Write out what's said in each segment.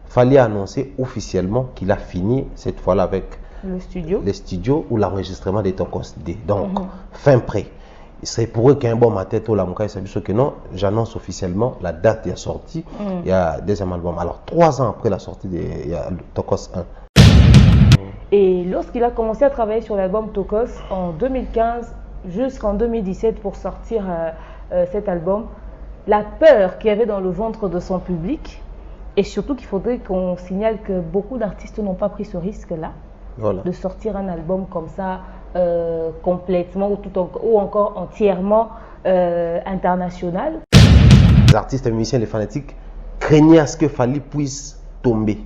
Fally a annoncé officiellement qu'il a fini cette fois-là avec les studios ou l'enregistrement des Tokos D. Donc, fin prêt. C'est pour eux qu'un bon ma tête au Lamouka et Sabiso que non, j'annonce officiellement la date de la sortie. Il y a deuxième album. Alors, 3 ans après la sortie il y a Tokos 1. Et lorsqu'il a commencé à travailler sur l'album Tokos en 2015 jusqu'en 2017 pour sortir cet album, la peur qu'il y avait dans le ventre de son public, et surtout qu'il faudrait qu'on signale que beaucoup d'artistes n'ont pas pris ce risque-là, de sortir un album comme ça, complètement ou encore entièrement international. Les artistes, les musiciens, les fanatiques craignaient à ce que Fally puisse tomber.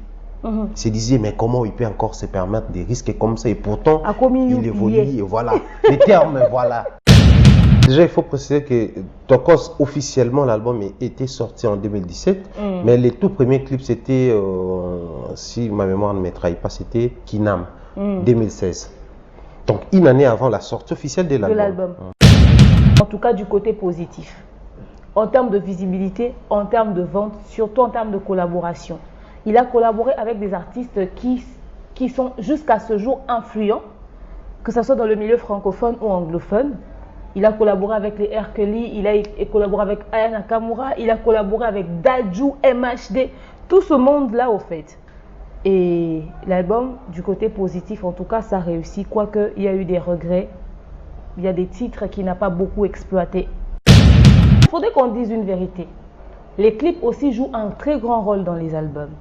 Se disaient, mais comment il peut encore se permettre des risques comme ça? Et pourtant, il évolue. Et voilà, les termes, voilà. Déjà, il faut préciser que Tokos, officiellement, l'album était sorti en 2017. Mais les tout premiers clips, c'était, si ma mémoire ne me trahit pas, c'était Kinam, 2016. Donc, une année avant la sortie officielle de l'album. En tout cas, du côté positif. En termes de visibilité, en termes de vente, surtout en termes de collaboration. Il a collaboré avec des artistes qui sont jusqu'à ce jour influents, que ce soit dans le milieu francophone ou anglophone. Il a collaboré avec les R. Kelly, il a collaboré avec Aya Nakamura, il a collaboré avec Dadju, MHD, tout ce monde-là au fait. Et l'album, du côté positif, en tout cas, ça réussit, quoique il y a eu des regrets. Il y a des titres qu'il n'a pas beaucoup exploités. Il faudrait qu'on dise une vérité. Les clips aussi jouent un très grand rôle dans les albums.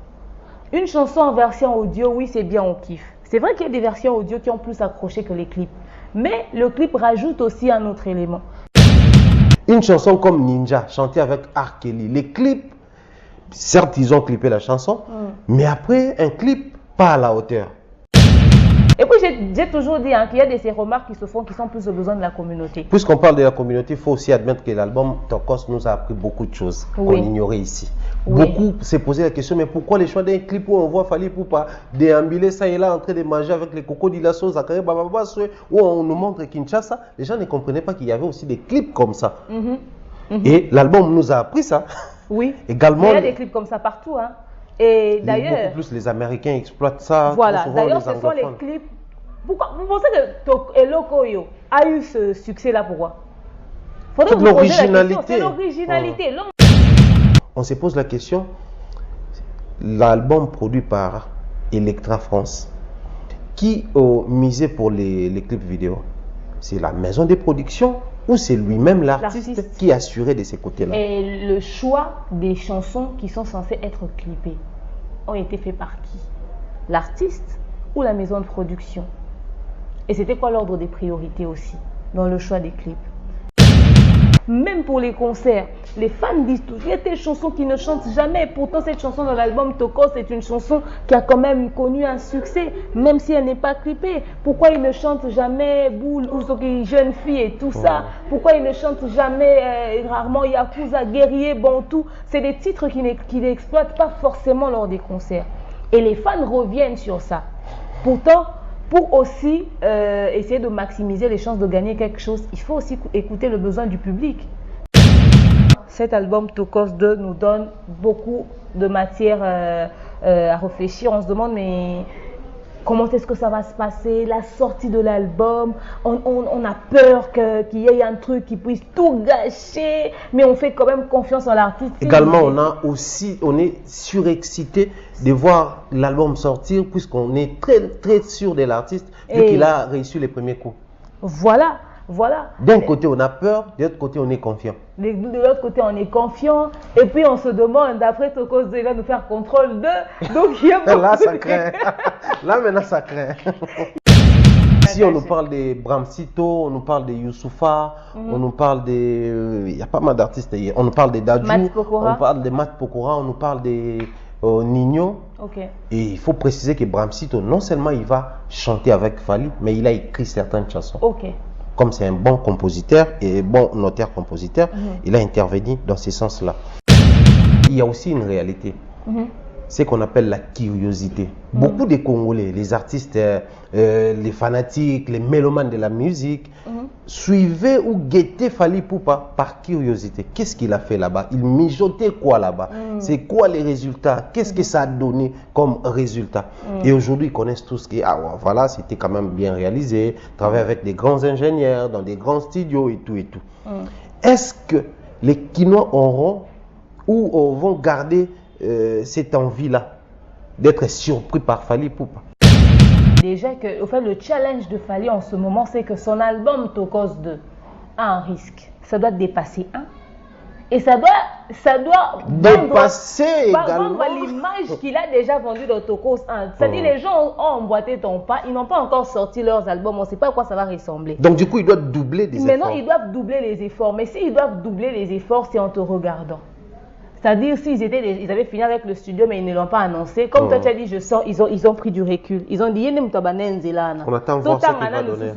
Une chanson en version audio, oui, c'est bien, on kiffe. C'est vrai qu'il y a des versions audio qui ont plus accroché que les clips. Mais le clip rajoute aussi un autre élément. Une chanson comme Ninja, chantée avec R. Kelly. Les clips, certes, ils ont clippé la chanson, mais après, un clip pas à la hauteur. Et puis, j'ai toujours dit qu'il y a ces remarques qui se font qui sont plus au besoin de la communauté. Puisqu'on parle de la communauté, il faut aussi admettre que l'album Tokos nous a appris beaucoup de choses qu'on ignorait ici. Beaucoup s'est posé la question, mais pourquoi les choix d'un clip où on voit Fally Ipupa déambuler ça et là en train de manger avec les cocos d'Ilasso, Zachary Bababa, où on nous montre Kinshasa, les gens ne comprenaient pas qu'il y avait aussi des clips comme ça. Et l'album nous a appris ça. Oui, également. Il y a des clips comme ça partout. Et d'ailleurs, beaucoup plus les Américains exploitent ça. Voilà, d'ailleurs ce sont les clips. Pourquoi vous pensez que Hello Koyo a eu ce succès-là? Pourquoi? C'est l'originalité. C'est l'originalité. On se pose la question, l'album produit par Electra France, qui misait pour les clips vidéo? C'est la maison de production ou c'est lui-même l'artiste qui assurait de ces côtés-là? Et le choix des chansons qui sont censées être clippées ont été faits par qui? L'artiste ou la maison de production? Et c'était quoi l'ordre des priorités aussi dans le choix des clips? Même pour les concerts, les fans disent toujours, il y a des chansons qui ne chantent jamais. Pourtant, cette chanson dans l'album Tokos, c'est une chanson qui a quand même connu un succès, même si elle n'est pas clippée. Pourquoi ils ne chantent jamais Boule ou Jeune Fille et tout ça? Pourquoi ils ne chantent jamais, rarement Yakuza, Guerrier, Bantou? C'est des titres qui n'exploitent pas forcément lors des concerts. Et les fans reviennent sur ça. Pourtant, pour aussi essayer de maximiser les chances de gagner quelque chose, il faut aussi écouter le besoin du public. Cet album Tokos 2 nous donne beaucoup de matière à réfléchir. On se demande, mais comment est-ce que ça va se passer? La sortie de l'album, on a peur qu'il y ait un truc qui puisse tout gâcher, mais on fait quand même confiance en l'artiste. Également, on est surexcité de voir l'album sortir, puisqu'on est très sûr de l'artiste, vu qu'il a réussi les premiers coups. Voilà. D'un côté, on a peur, de l'autre côté, on est confiant. De l'autre côté, on est confiant. Et puis, on se demande, d'après Tokos 2, il va nous faire contrôle 2. Donc, il y a là, ça craint. Là, maintenant, ça craint. Si on nous parle de Bramsito, on nous parle de Youssoufa, on nous parle de... il y a pas mal d'artistes. On nous parle de Dadju, on parle de Matt Pokora, on nous parle de Nino. Et il faut préciser que Bramsito, non seulement il va chanter avec Fally, mais il a écrit certaines chansons. Comme c'est un bon compositeur et bon notaire-compositeur, il a intervenu dans ce sens-là. Il y a aussi une réalité. ce qu'on appelle la curiosité. Beaucoup de Congolais, les artistes, les fanatiques, les mélomanes de la musique, suivaient ou guettaient Fally Ipupa par curiosité. Qu'est-ce qu'il a fait là-bas? Il mijotait quoi là-bas? C'est quoi les résultats? Qu'est-ce que ça a donné comme résultat? Et aujourd'hui, ils connaissent tout ce qui est, voilà, c'était quand même bien réalisé, travailler avec des grands ingénieurs, dans des grands studios et tout et tout. Est-ce que les Kinois auront ou vont garder cette envie-là d'être surpris par Fally Ipupa? Déjà que, au fait, le challenge de Fally en ce moment, c'est que son album Tokos 2 a un risque. Ça doit dépasser 1. Et ça doit dépasser également l'image qu'il a déjà vendue dans Tokos 1. C'est-à-dire les gens ont emboîté ton pas, ils n'ont pas encore sorti leurs albums, on ne sait pas à quoi ça va ressembler. Donc du coup, ils doivent doubler des efforts. Maintenant, ils doivent doubler les efforts. Mais s'ils doivent doubler les efforts, c'est en te regardant. C'est-à-dire, s'ils avaient fini avec le studio, mais ils ne l'ont pas annoncé. Comme toi, tu as dit, je sors, ils ont pris du recul. Ils ont dit, on attend voir ce qu'il va donner.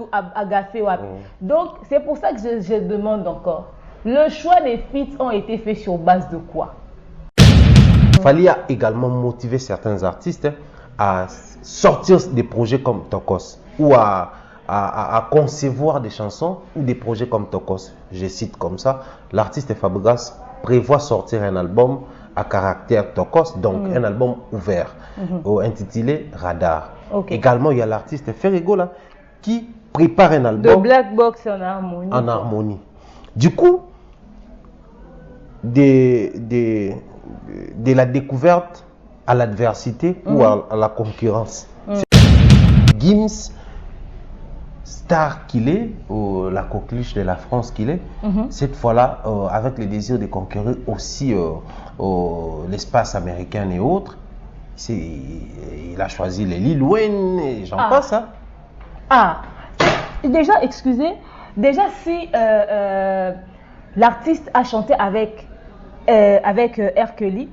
Donc, c'est pour ça que je demande encore. Le choix des feats ont été faits sur base de quoi? Fally a également motivé certains artistes à sortir des projets comme Tokos ou à concevoir des chansons ou des projets comme Tokos. Je cite comme ça, l'artiste Fabregas prévoit sortir un album à caractère Tokos, donc un album ouvert, intitulé Radar. Également, il y a l'artiste Ferrego là, qui prépare un album de Black Box en harmonie. En harmonie. Du coup, de la découverte à l'adversité ou à la concurrence. Gims, star qu'il est, ou la coqueluche de la France qu'il est, cette fois-là, avec le désir de conquérir aussi l'espace américain et autres, il a choisi les Lil Wayne et j'en passe. Déjà, excusez, si l'artiste a chanté avec R. Kelly,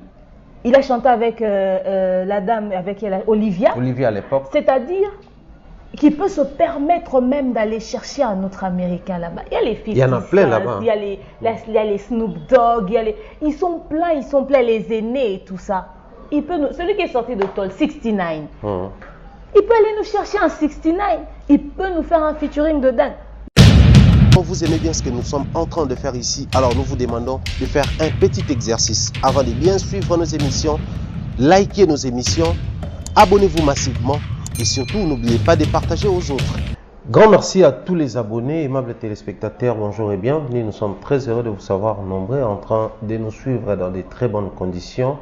il a chanté avec la dame, avec Olivia à l'époque. C'est-à-dire qu'il peut se permettre même d'aller chercher un autre Américain là-bas. Il y a les filles. Il y en a plein là-bas. Il y a les Snoop Dogg, ils sont pleins, les aînés et tout ça. Celui qui est sorti de Toll, 69, il peut aller nous chercher un 69. Il peut nous faire un featuring dedans. Vous aimez bien ce que nous sommes en train de faire ici, alors nous vous demandons de faire un petit exercice. Avant de bien suivre nos émissions, likez nos émissions, abonnez-vous massivement et surtout n'oubliez pas de partager aux autres. Grand merci à tous les abonnés, aimables téléspectateurs, bonjour et bienvenue. Nous sommes très heureux de vous savoir nombreux en train de nous suivre dans de très bonnes conditions.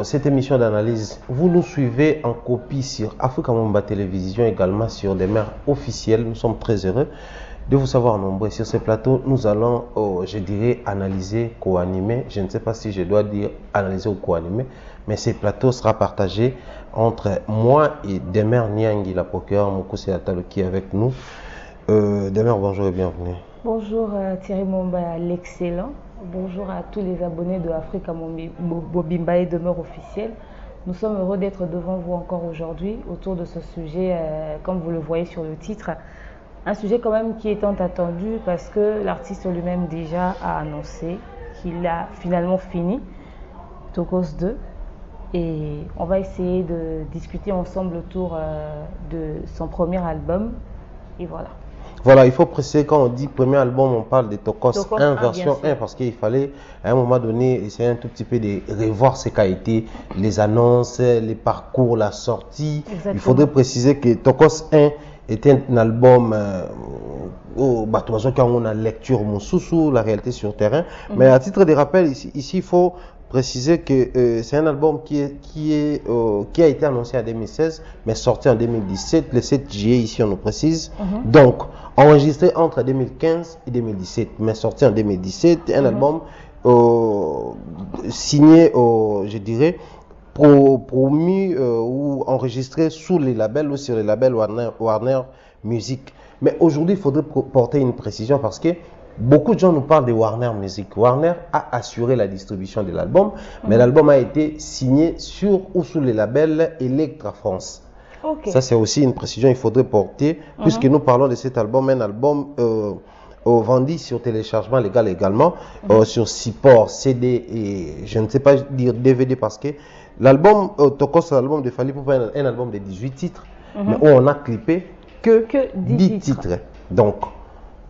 Cette émission d'analyse, vous nous suivez en copie sur Africa Mumba Télévision, également sur des mers officielles. Nous sommes très heureux de vous savoir nombreux. Sur ce plateau, nous allons, je dirais, analyser, co-animer. Je ne sais pas si je dois dire analyser ou co-animer, mais ce plateau sera partagé entre moi et Demer Niangi, la procureure Moukoussé Atalo, qui est avec nous. Demer, bonjour et bienvenue. Bonjour Thierry Momba, l'excellent. Bonjour à tous les abonnés de Africa Mobimba et Demeure officielle. Nous sommes heureux d'être devant vous encore aujourd'hui autour de ce sujet, comme vous le voyez sur le titre. Un sujet quand même qui est tant attendu parce que l'artiste lui-même déjà a annoncé qu'il a finalement fini Tokos 2 et on va essayer de discuter ensemble autour de son premier album et voilà. Voilà, il faut préciser quand on dit premier album, on parle de Tokos 1 version 1 parce qu'il fallait à un moment donné essayer un tout petit peu de revoir ce qu'a été les annonces, les parcours, la sortie. Exactement. Il faudrait préciser que Tokos 1 était un album quand on a lecture Moussoussou, la réalité sur terrain. Mais à titre de rappel, ici il faut préciser que c'est un album qui a été annoncé en 2016, mais sorti en 2017, le 7 juillet, ici on nous précise. Donc, enregistré entre 2015 et 2017, mais sorti en 2017, un album signé, je dirais, promu ou enregistré sous les labels ou sur les labels Warner Music. Mais aujourd'hui, il faudrait porter une précision parce que beaucoup de gens nous parlent de Warner Music. Warner a assuré la distribution de l'album, mais l'album a été signé sur ou sous les labels Electra France. Ça, c'est aussi une précision qu'il faudrait porter, puisque nous parlons de cet album, un album vendu sur téléchargement légal également, sur support CD et je ne sais pas dire DVD parce que l'album Tokos, l'album de Fally Ipupa, un album de 18 titres, mais où on a clippé que 10 titres. Donc,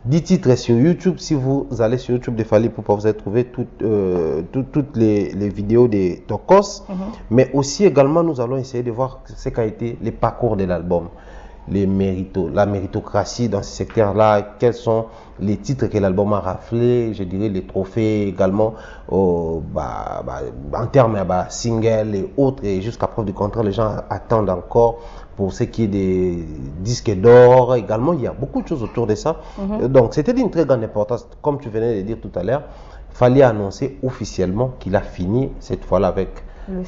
10 titres sur YouTube. Si vous allez sur YouTube de Fally Ipupa, vous allez trouver toutes les vidéos de Tokos. Mais aussi également, nous allons essayer de voir ce qu'a été le parcours de l'album. La méritocratie dans ce secteur-là, quels sont les titres que l'album a raflé, je dirais les trophées également, en termes de singles et autres, et jusqu'à preuve du contraire, les gens attendent encore pour ce qui est des disques d'or. Également, il y a beaucoup de choses autour de ça. Donc, c'était d'une très grande importance, comme tu venais de dire tout à l'heure. Il fallait annoncer officiellement qu'il a fini cette fois-là avec le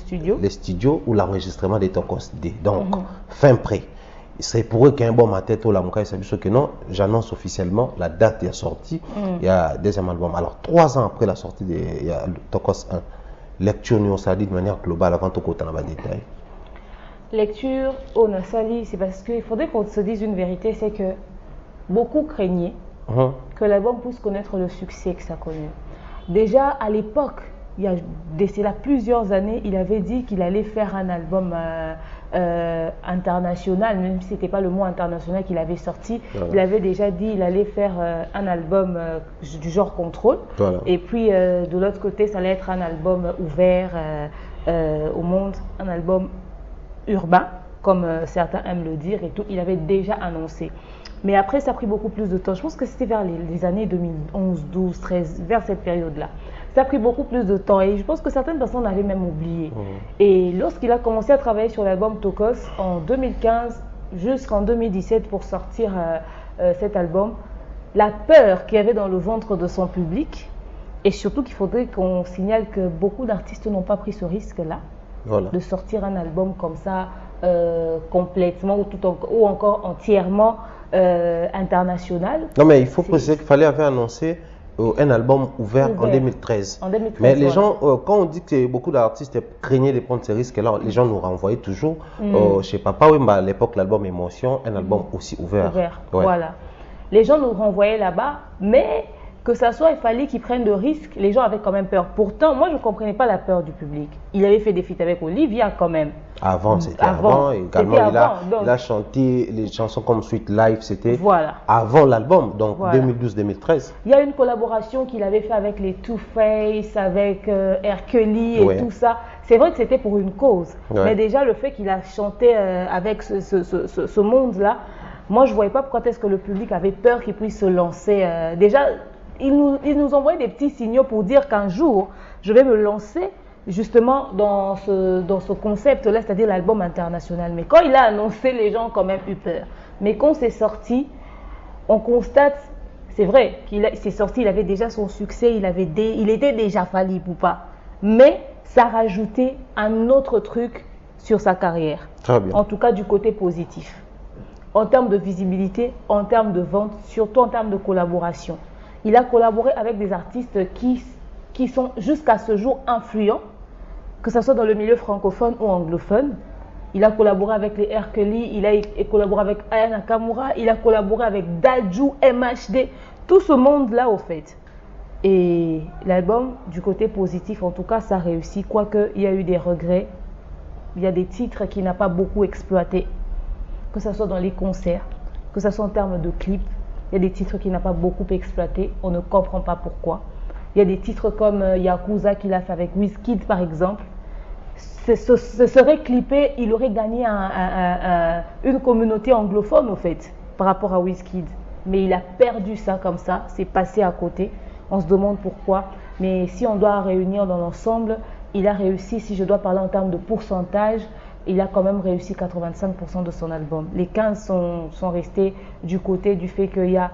studio ou l'enregistrement des Tokos D. Donc, fin prêt. C'est pour eux qu'un bon matin, tout la mouka, c'est que non, j'annonce officiellement la date de la sortie. Il y a deuxième album. Alors, 3 ans après la sortie de Tokos 1, lecture nous ça dit de manière globale avant tout qu'on a détail. Lecture au Nasali, c'est parce qu'il faudrait qu'on se dise une vérité, c'est que beaucoup craignaient que l'album puisse connaître le succès que ça connaît. Déjà à l'époque, il y a de cela plusieurs années, il avait dit qu'il allait faire un album international, même si ce n'était pas le mot international qu'il avait sorti. Il avait déjà dit qu'il allait faire un album du genre contrôle. Et puis de l'autre côté, ça allait être un album ouvert au monde, un album urbain, comme certains aiment le dire et tout. Il avait déjà annoncé. Mais après, ça a pris beaucoup plus de temps. Je pense que c'était vers les années 2011, 12, 13, vers cette période-là. Ça a pris beaucoup plus de temps et je pense que certaines personnes avaient même oublié. Et lorsqu'il a commencé à travailler sur l'album Tokos en 2015 jusqu'en 2017 pour sortir cet album, la peur qu'il y avait dans le ventre de son public, et surtout qu'il faudrait qu'on signale que beaucoup d'artistes n'ont pas pris ce risque-là, de sortir un album comme ça complètement ou encore entièrement international. Non mais il faut préciser qu'il fallait avoir annoncé un album ouvert en 2013. Mais les gens, quand on dit que beaucoup d'artistes craignaient de prendre ces risques-là, les gens nous renvoyaient toujours chez Papa Wemba à l'époque, l'album Émotion, un album aussi ouvert. Voilà. Les gens nous renvoyaient là-bas, mais que ça soit, il fallait qu'ils prennent de risques. Les gens avaient quand même peur. Pourtant, moi, je ne comprenais pas la peur du public. Il avait fait des feats avec Olivia quand même. Avant, c'était avant. Également, il a chanté les chansons comme Sweet Life, c'était avant l'album, donc 2012-2013. Il y a une collaboration qu'il avait fait avec les Two Face, avec Hercule et tout ça. C'est vrai que c'était pour une cause. Mais déjà, le fait qu'il a chanté avec ce monde-là, moi, je ne voyais pas pourquoi est-ce que le public avait peur qu'il puisse se lancer. Déjà, il nous envoyait des petits signaux pour dire qu'un jour, je vais me lancer justement dans ce concept-là, c'est-à-dire l'album international. Mais quand il a annoncé, les gens ont quand même eu peur. Mais quand c'est sorti, on constate, c'est vrai qu'il s'est sorti, il avait déjà son succès, il était déjà Fally Ipupa. Mais ça rajoutait un autre truc sur sa carrière. Très bien. En tout cas, du côté positif. En termes de visibilité, en termes de vente, surtout en termes de collaboration. Il a collaboré avec des artistes qui sont jusqu'à ce jour influents, que ce soit dans le milieu francophone ou anglophone. Il a collaboré avec les Hercule, il a collaboré avec Aya Nakamura, il a collaboré avec Dadju, MHD, tout ce monde-là au fait. Et l'album, du côté positif, en tout cas, ça réussit, quoique il y a eu des regrets. Il y a des titres qu'il n'a pas beaucoup exploités, que ce soit dans les concerts, que ce soit en termes de clips. Il y a des titres qu'il n'a pas beaucoup exploités, on ne comprend pas pourquoi. Il y a des titres comme Yakuza qu'il a fait avec Wizkid par exemple. Ce serait clippé, il aurait gagné une communauté anglophone au fait, par rapport à Wizkid. Mais il a perdu ça comme ça, c'est passé à côté. On se demande pourquoi. Mais si on doit réunir dans l'ensemble, il a réussi, si je dois parler en termes de pourcentage, il a quand même réussi 85% de son album. Les 15 sont restés du côté du fait qu'il y a,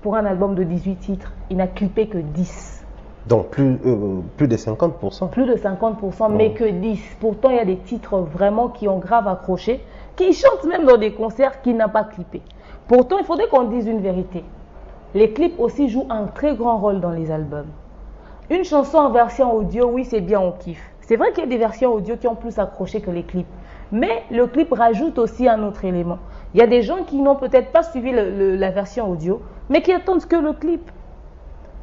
pour un album de 18 titres, il n'a clippé que 10. Donc plus de 50%. Plus de 50%, mais que 10. Pourtant, il y a des titres vraiment qui ont grave accroché, qui chantent même dans des concerts qu'il n'a pas clippé. Pourtant, il faudrait qu'on dise une vérité. Les clips aussi jouent un très grand rôle dans les albums. Une chanson en version audio, oui, c'est bien, on kiffe. C'est vrai qu'il y a des versions audio qui ont plus accroché que les clips. Mais le clip rajoute aussi un autre élément. Il y a des gens qui n'ont peut-être pas suivi la version audio, mais qui attendent que le clip.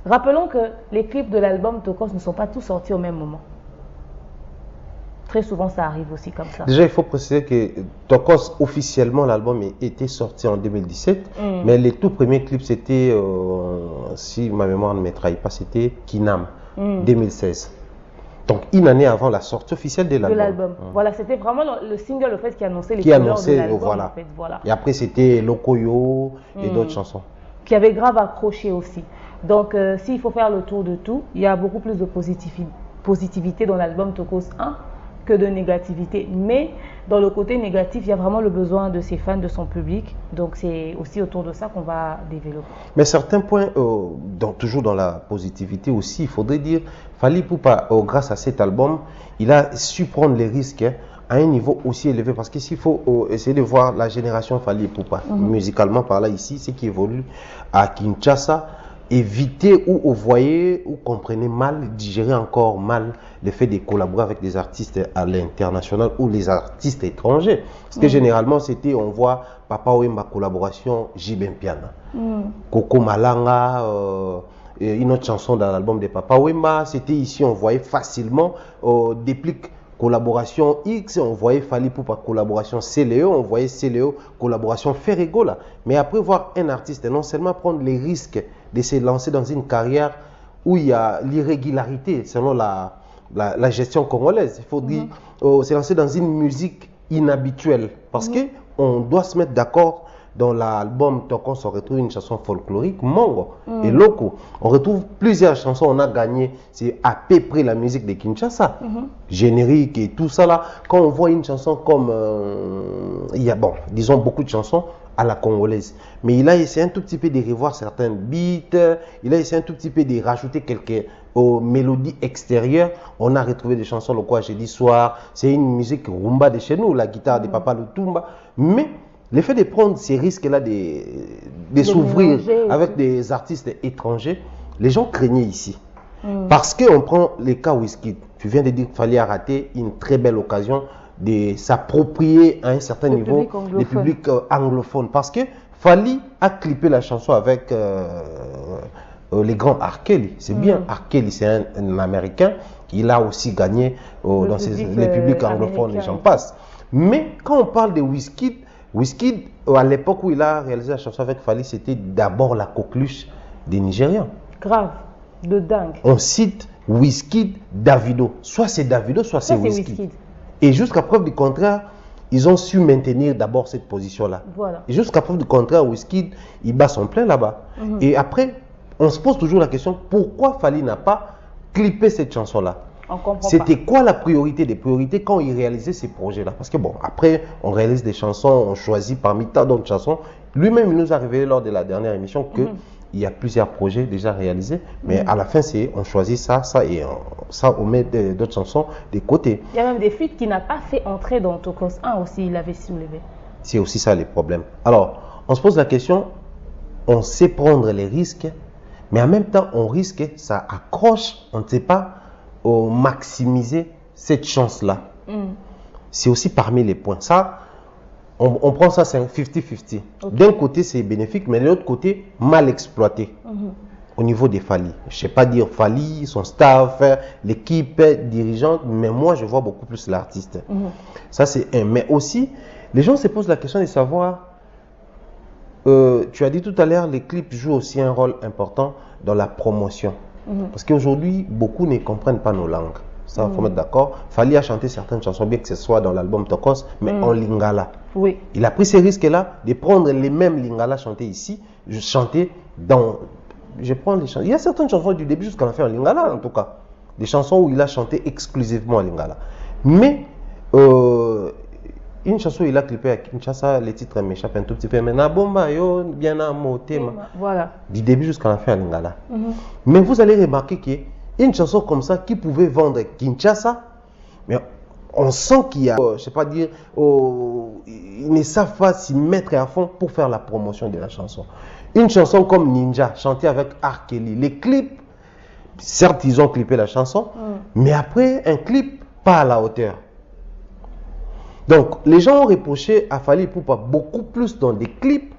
Rappelons que les clips de l'album Tokos ne sont pas tous sortis au même moment. Très souvent, ça arrive aussi comme ça. Déjà, il faut préciser que Tokos, officiellement, l'album était sorti en 2017. Mais les tout premiers clips, c'était, si ma mémoire ne me trahit pas, c'était Kinam, 2016. Donc, une année avant la sortie officielle de l'album. Voilà, c'était vraiment le single, le fait, qui annonçait les couleurs de l'album. Voilà. En fait, voilà. Et après, c'était Lokoyo et d'autres chansons. Qui avait grave accroché aussi. Donc, s'il faut faire le tour de tout, il y a beaucoup plus de positivité dans l'album Tokos 1 que de négativité. Mais dans le côté négatif, il y a vraiment le besoin de ses fans, de son public. Donc, c'est aussi autour de ça qu'on va développer. Mais certains points, toujours dans la positivité aussi, il faudrait dire, Fally Ipupa, grâce à cet album, il a su prendre les risques à un niveau aussi élevé. Parce que s'il faut essayer de voir la génération Fally Ipupa, musicalement par là ici, ce qui évolue à Kinshasa, éviter ou voyez ou comprenez mal, digérer encore mal le fait de collaborer avec des artistes à l'international ou les artistes étrangers. Parce que généralement, c'était, on voit Papa Wemba collaboration Jibem Piana, Coco Malanga, une autre chanson dans l'album de Papa Wemba. C'était ici, on voyait facilement Déplique collaboration X, on voyait Fally Ipupa collaboration Céléo, on voyait Céléo collaboration Ferregola. Mais après voir un artiste non seulement prendre les risques de se lancer dans une carrière où il y a l'irrégularité selon la gestion congolaise, il faut dire se lancer dans une musique inhabituelle parce que on doit se mettre d'accord. Dans l'album Tokos, on retrouve une chanson folklorique, Mongo et Loko. On retrouve plusieurs chansons, on a gagné, c'est à peu près la musique de Kinshasa, générique et tout ça là. Quand on voit une chanson comme, il y a, disons beaucoup de chansons à la congolaise, mais il a essayé un tout petit peu de revoir certains beats, il a essayé un tout petit peu de rajouter quelques mélodies extérieures. On a retrouvé des chansons, le quoi jeudi soir, c'est une musique rumba de chez nous, la guitare de Papa Lutumba, mais le fait de prendre ces risques-là, de s'ouvrir avec des artistes étrangers, les gens craignaient ici. Parce qu'on prend les cas Wizkid. Tu viens de dire qu'il fallait rater une très belle occasion de s'approprier à un certain niveau le public anglophone. Parce que Fally a clippé la chanson avec les grands R. Kelly. C'est bien, R. Kelly, c'est un Américain. Il a aussi gagné dans les publics anglophones, et j'en passe. Mais quand on parle de Wizkid, à l'époque où il a réalisé la chanson avec Fally, c'était d'abord la coqueluche des Nigérians. Grave, de dingue. On cite Wizkid, Davido. Soit c'est Davido, soit c'est Wizkid. Et jusqu'à preuve du contraire, ils ont su maintenir d'abord cette position-là. Voilà. Et jusqu'à preuve du contraire, Wizkid, il bat son plein là-bas. Et après, on se pose toujours la question, pourquoi Fally n'a pas clippé cette chanson-là? C'était quoi la priorité des priorités quand il réalisait ces projets-là? Parce que bon, après, on réalise des chansons, on choisit parmi tant d'autres chansons. Lui-même, il nous a révélé lors de la dernière émission qu'il y a plusieurs projets déjà réalisés, mais à la fin, on choisit ça et ça, on met d'autres chansons de côté. Il y a même des feats qui n'a pas fait entrer dans Tokos 1 aussi, il avait soulevé. C'est aussi ça les problèmes. Alors, on se pose la question, on sait prendre les risques, mais en même temps, on risque, ça accroche, on ne sait pas maximiser cette chance-là. C'est aussi parmi les points. Ça, on prend ça, c'est un 50-50. D'un côté, c'est bénéfique, mais de l'autre côté, mal exploité au niveau des Fally. Je ne sais pas dire Fally, son staff, l'équipe dirigeante, mais moi, je vois beaucoup plus l'artiste. Ça, c'est un. Mais aussi, les gens se posent la question de savoir, tu as dit tout à l'heure, les clips jouent aussi un rôle important dans la promotion. Parce qu'aujourd'hui, beaucoup ne comprennent pas nos langues. Ça, il faut mettre d'accord. Fally a chanté certaines chansons, bien que ce soit dans l'album Tokos, mais en lingala. Oui. Il a pris ces risques-là de prendre les mêmes lingala chantés ici, chanter dans... Je prends les chansons. Il y a certaines chansons du début jusqu'à la fin en lingala, en tout cas. Des chansons où il a chanté exclusivement en lingala. Mais, une chanson, il a clippé à Kinshasa, les titres m'échappent un tout petit peu. Mais Nabomba, yo, bien à motema. Voilà. Du début jusqu'à la fin en lingala. Mais vous allez remarquer qu'une chanson comme ça qui pouvait vendre Kinshasa, mais on sent qu'il y a, je ne sais pas dire, ils ne savent pas s'y mettre à fond pour faire la promotion de la chanson. Une chanson comme Ninja, chantée avec R. Kelly, les clips, certes ils ont clippé la chanson, mais après un clip pas à la hauteur. Donc les gens ont reproché à Fally Ipupa beaucoup plus dans des clips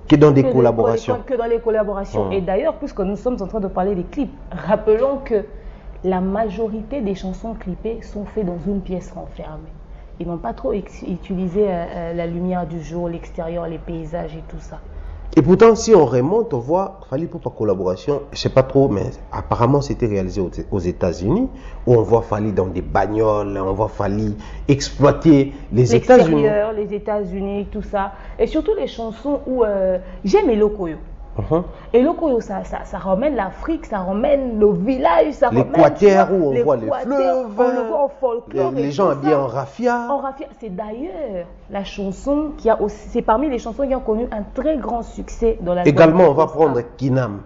que dans des collaborations. Que dans les collaborations. Et d'ailleurs, puisque nous sommes en train de parler des clips, rappelons que la majorité des chansons clippées sont faites dans une pièce renfermée. Ils n'ont pas trop utilisé la lumière du jour, l'extérieur, les paysages et tout ça. Et pourtant, si on remonte, on voit Fally Ipupa collaboration, je ne sais pas trop, mais apparemment c'était réalisé aux États-Unis, où on voit Fally dans des bagnoles, on voit Fally exploiter les États-Unis. Les États-Unis, tout ça. Et surtout les chansons où j'aime Elo Koyo. Et Elo Koyo, ça ramène l'Afrique, ça ramène le village, ça ramène l'Équateur où on voit les fleuves, on le voit en folklore. Les gens habillés en raffia. En raffia, c'est d'ailleurs la chanson qui a aussi, c'est parmi les chansons qui ont connu un très grand succès dans la. Également, on va prendre Kinam.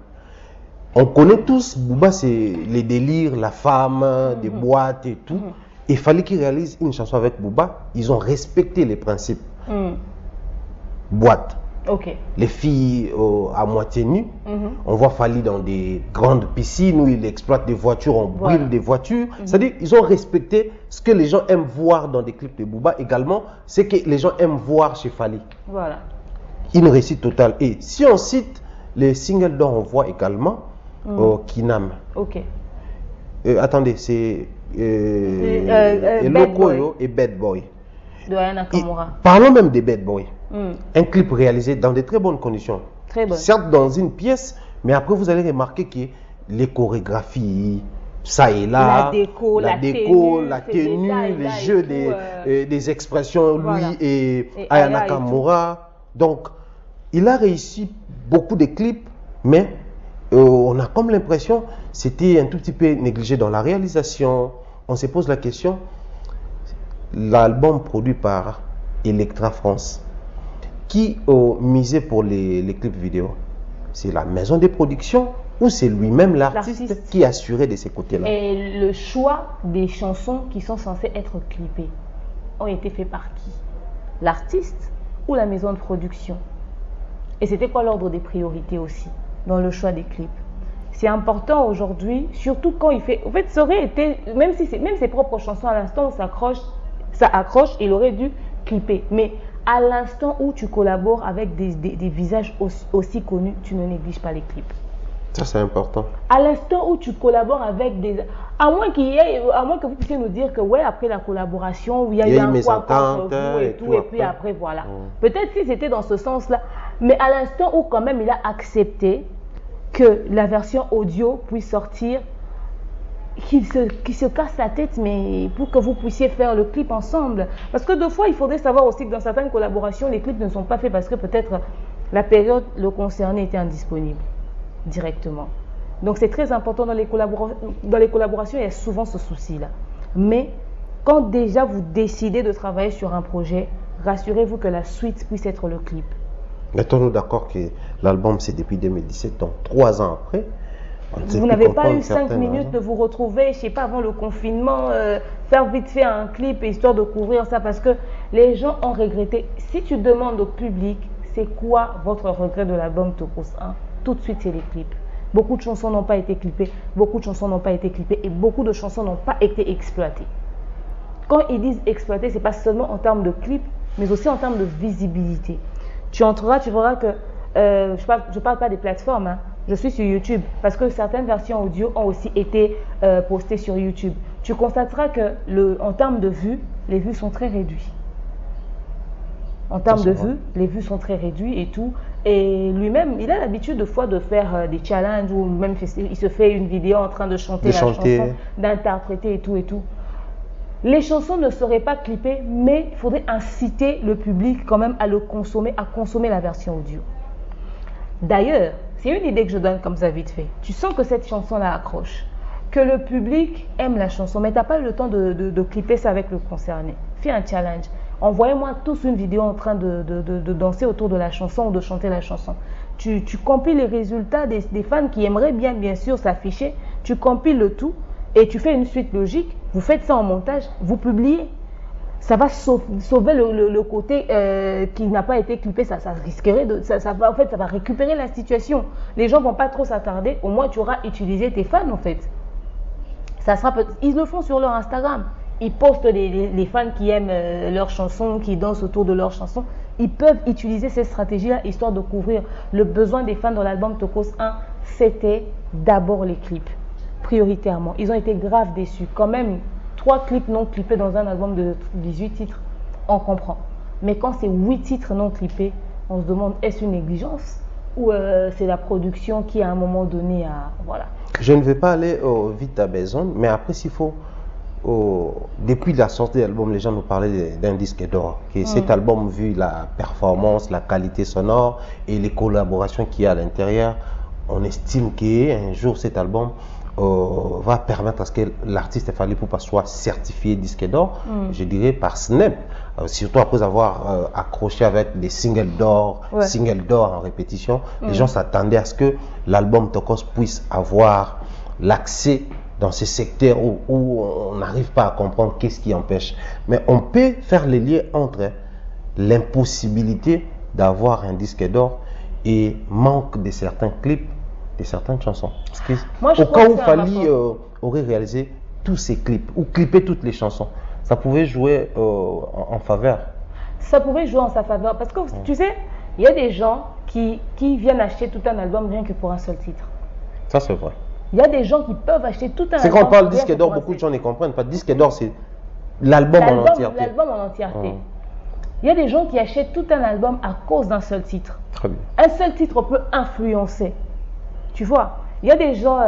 On connaît tous, Booba, c'est les délires, la femme, des boîtes et tout. Il fallait qu'ils réalisent une chanson avec Booba. Ils ont respecté les principes. Boîte. Les filles à moitié nues. On voit Fally dans des grandes piscines où il exploite des voitures, on brûle des voitures. C'est-à-dire qu'ils ont respecté ce que les gens aiment voir dans des clips de Booba. Également, ce que les gens aiment voir chez Fally. Voilà. Une réussite totale. Et si on cite les singles dont on voit également, Kinam. Attendez, c'est Elo Koyo et Bad Boy. De Aya Nakamura. Parlons même des Bad Boy. Un clip réalisé dans de très bonnes conditions. Très bonnes. Certes dans une pièce, mais après vous allez remarquer que les chorégraphies, ça et là, la tenue, les jeux, des expressions, lui et Aya Nakamura. Donc, il a réussi beaucoup de clips, mais on a comme l'impression c'était un tout petit peu négligé dans la réalisation. On se pose la question, l'album produit par Electra France, qui misait pour les clips vidéo? C'est la maison de production ou c'est lui-même l'artiste qui assurait de ces côtés-là? Et le choix des chansons qui sont censées être clippées ont été faits par qui? L'artiste ou la maison de production? Et c'était quoi l'ordre des priorités aussi dans le choix des clips? C'est important aujourd'hui, surtout quand il fait... En fait, ça aurait été, même ses propres chansons, à l'instant où ça accroche, il aurait dû clipper. Mais à l'instant où tu collabores avec des visages aussi connus, tu ne négliges pas les clips. Ça, c'est important. À l'instant où tu collabores avec des... À moins que vous puissiez nous dire que, ouais, après la collaboration, il y a eu un quoi entre vous et tout, et puis après, voilà. Peut-être si c'était dans ce sens-là. Mais à l'instant où, quand même, il a accepté que la version audio puisse sortir, qu'il se casse la tête, mais pour que vous puissiez faire le clip ensemble. Parce que deux fois, il faudrait savoir aussi que dans certaines collaborations, les clips ne sont pas faits parce que peut-être la période, le concerné était indisponible directement. Donc c'est très important dans les collaborations, il y a souvent ce souci-là. Mais quand déjà vous décidez de travailler sur un projet, rassurez-vous que la suite puisse être le clip. Mettons-nous d'accord que l'album c'est depuis 2017, donc 3 ans après. Vous n'avez pas eu 5 minutes de vous retrouver, je ne sais pas, avant le confinement, faire vite fait un clip histoire de couvrir ça, parce que les gens ont regretté. Si tu demandes au public, c'est quoi votre regret de l'album Tokos 1, tout de suite c'est les clips. Beaucoup de chansons n'ont pas été clippées, beaucoup de chansons n'ont pas été clippées et beaucoup de chansons n'ont pas été exploitées. Quand ils disent exploiter, ce n'est pas seulement en termes de clips, mais aussi en termes de visibilité. Tu entreras, tu verras que, je ne parle pas des plateformes, hein. Je suis sur YouTube parce que certaines versions audio ont aussi été postées sur YouTube. Tu constateras que en termes de vues, les vues sont très réduites. En termes de vues, les vues sont très réduites et tout. Et lui-même, il a l'habitude de fois de faire des challenges ou même il se fait une vidéo en train de chanter la chanson, d'interpréter et tout et tout. Les chansons ne seraient pas clippées, mais il faudrait inciter le public quand même à le consommer, à consommer la version audio. D'ailleurs, c'est une idée que je donne comme ça vite fait. Tu sens que cette chanson-là accroche, que le public aime la chanson, mais tu n'as pas eu le temps de clipper ça avec le concerné. Fais un challenge. Envoyez-moi tous une vidéo en train de danser autour de la chanson ou de chanter la chanson. Tu compiles les résultats des fans qui aimeraient bien sûr s'afficher. Tu compiles le tout et tu fais une suite logique. Vous faites ça en montage, vous publiez. Ça va sauver le côté qui n'a pas été clippé. Ça risquerait en fait, ça va récupérer la situation. Les gens ne vont pas trop s'attarder. Au moins, tu auras utilisé tes fans, en fait. Ils le font sur leur Instagram. Ils postent les fans qui aiment leurs chansons, qui dansent autour de leurs chansons. Ils peuvent utiliser cette stratégie-là, histoire de couvrir le besoin des fans dans l'album Tokos 1. C'était d'abord les clips. prioritairement, ils ont été grave déçus. Quand même, 3 clips non clippés dans un album de 18 titres, on comprend. Mais quand c'est 8 titres non clippés, on se demande, est-ce une négligence ou c'est la production qui à un moment donné a... Voilà. Je ne vais pas aller vite à besogne, mais après s'il faut... depuis la sortie de l'album, les gens nous parlaient d'un disque d'or. Cet album, vu la performance, la qualité sonore et les collaborations qu'il y a à l'intérieur, on estime qu'un jour cet album va permettre à ce que l'artiste Fally Ipupa soit certifié disque d'or, je dirais par Snap, surtout après avoir accroché avec des singles d'or, singles d'or en répétition. Les gens s'attendaient à ce que l'album Tokos puisse avoir l'accès dans ces secteurs où on n'arrive pas à comprendre qu'est-ce qui empêche. Mais on peut faire les liens entre l'impossibilité d'avoir un disque d'or et manque de certains clips, de certaines chansons. Parce que au cas où Fally aurait réalisé tous ces clips ou clippé toutes les chansons, ça pouvait jouer en faveur. Ça pouvait jouer en sa faveur. Parce que tu sais, il y a des gens qui viennent acheter tout un album rien que pour un seul titre. Ça c'est vrai. Il y a des gens qui peuvent acheter tout un album. C'est quand on parle disque d'or, beaucoup de gens ne comprennent pas. Disque d'or, c'est l'album en entièreté. L'album en entièreté. Il y a des gens qui achètent tout un album à cause d'un seul titre. Très bien. Un seul titre peut influencer. Tu vois, il y a des gens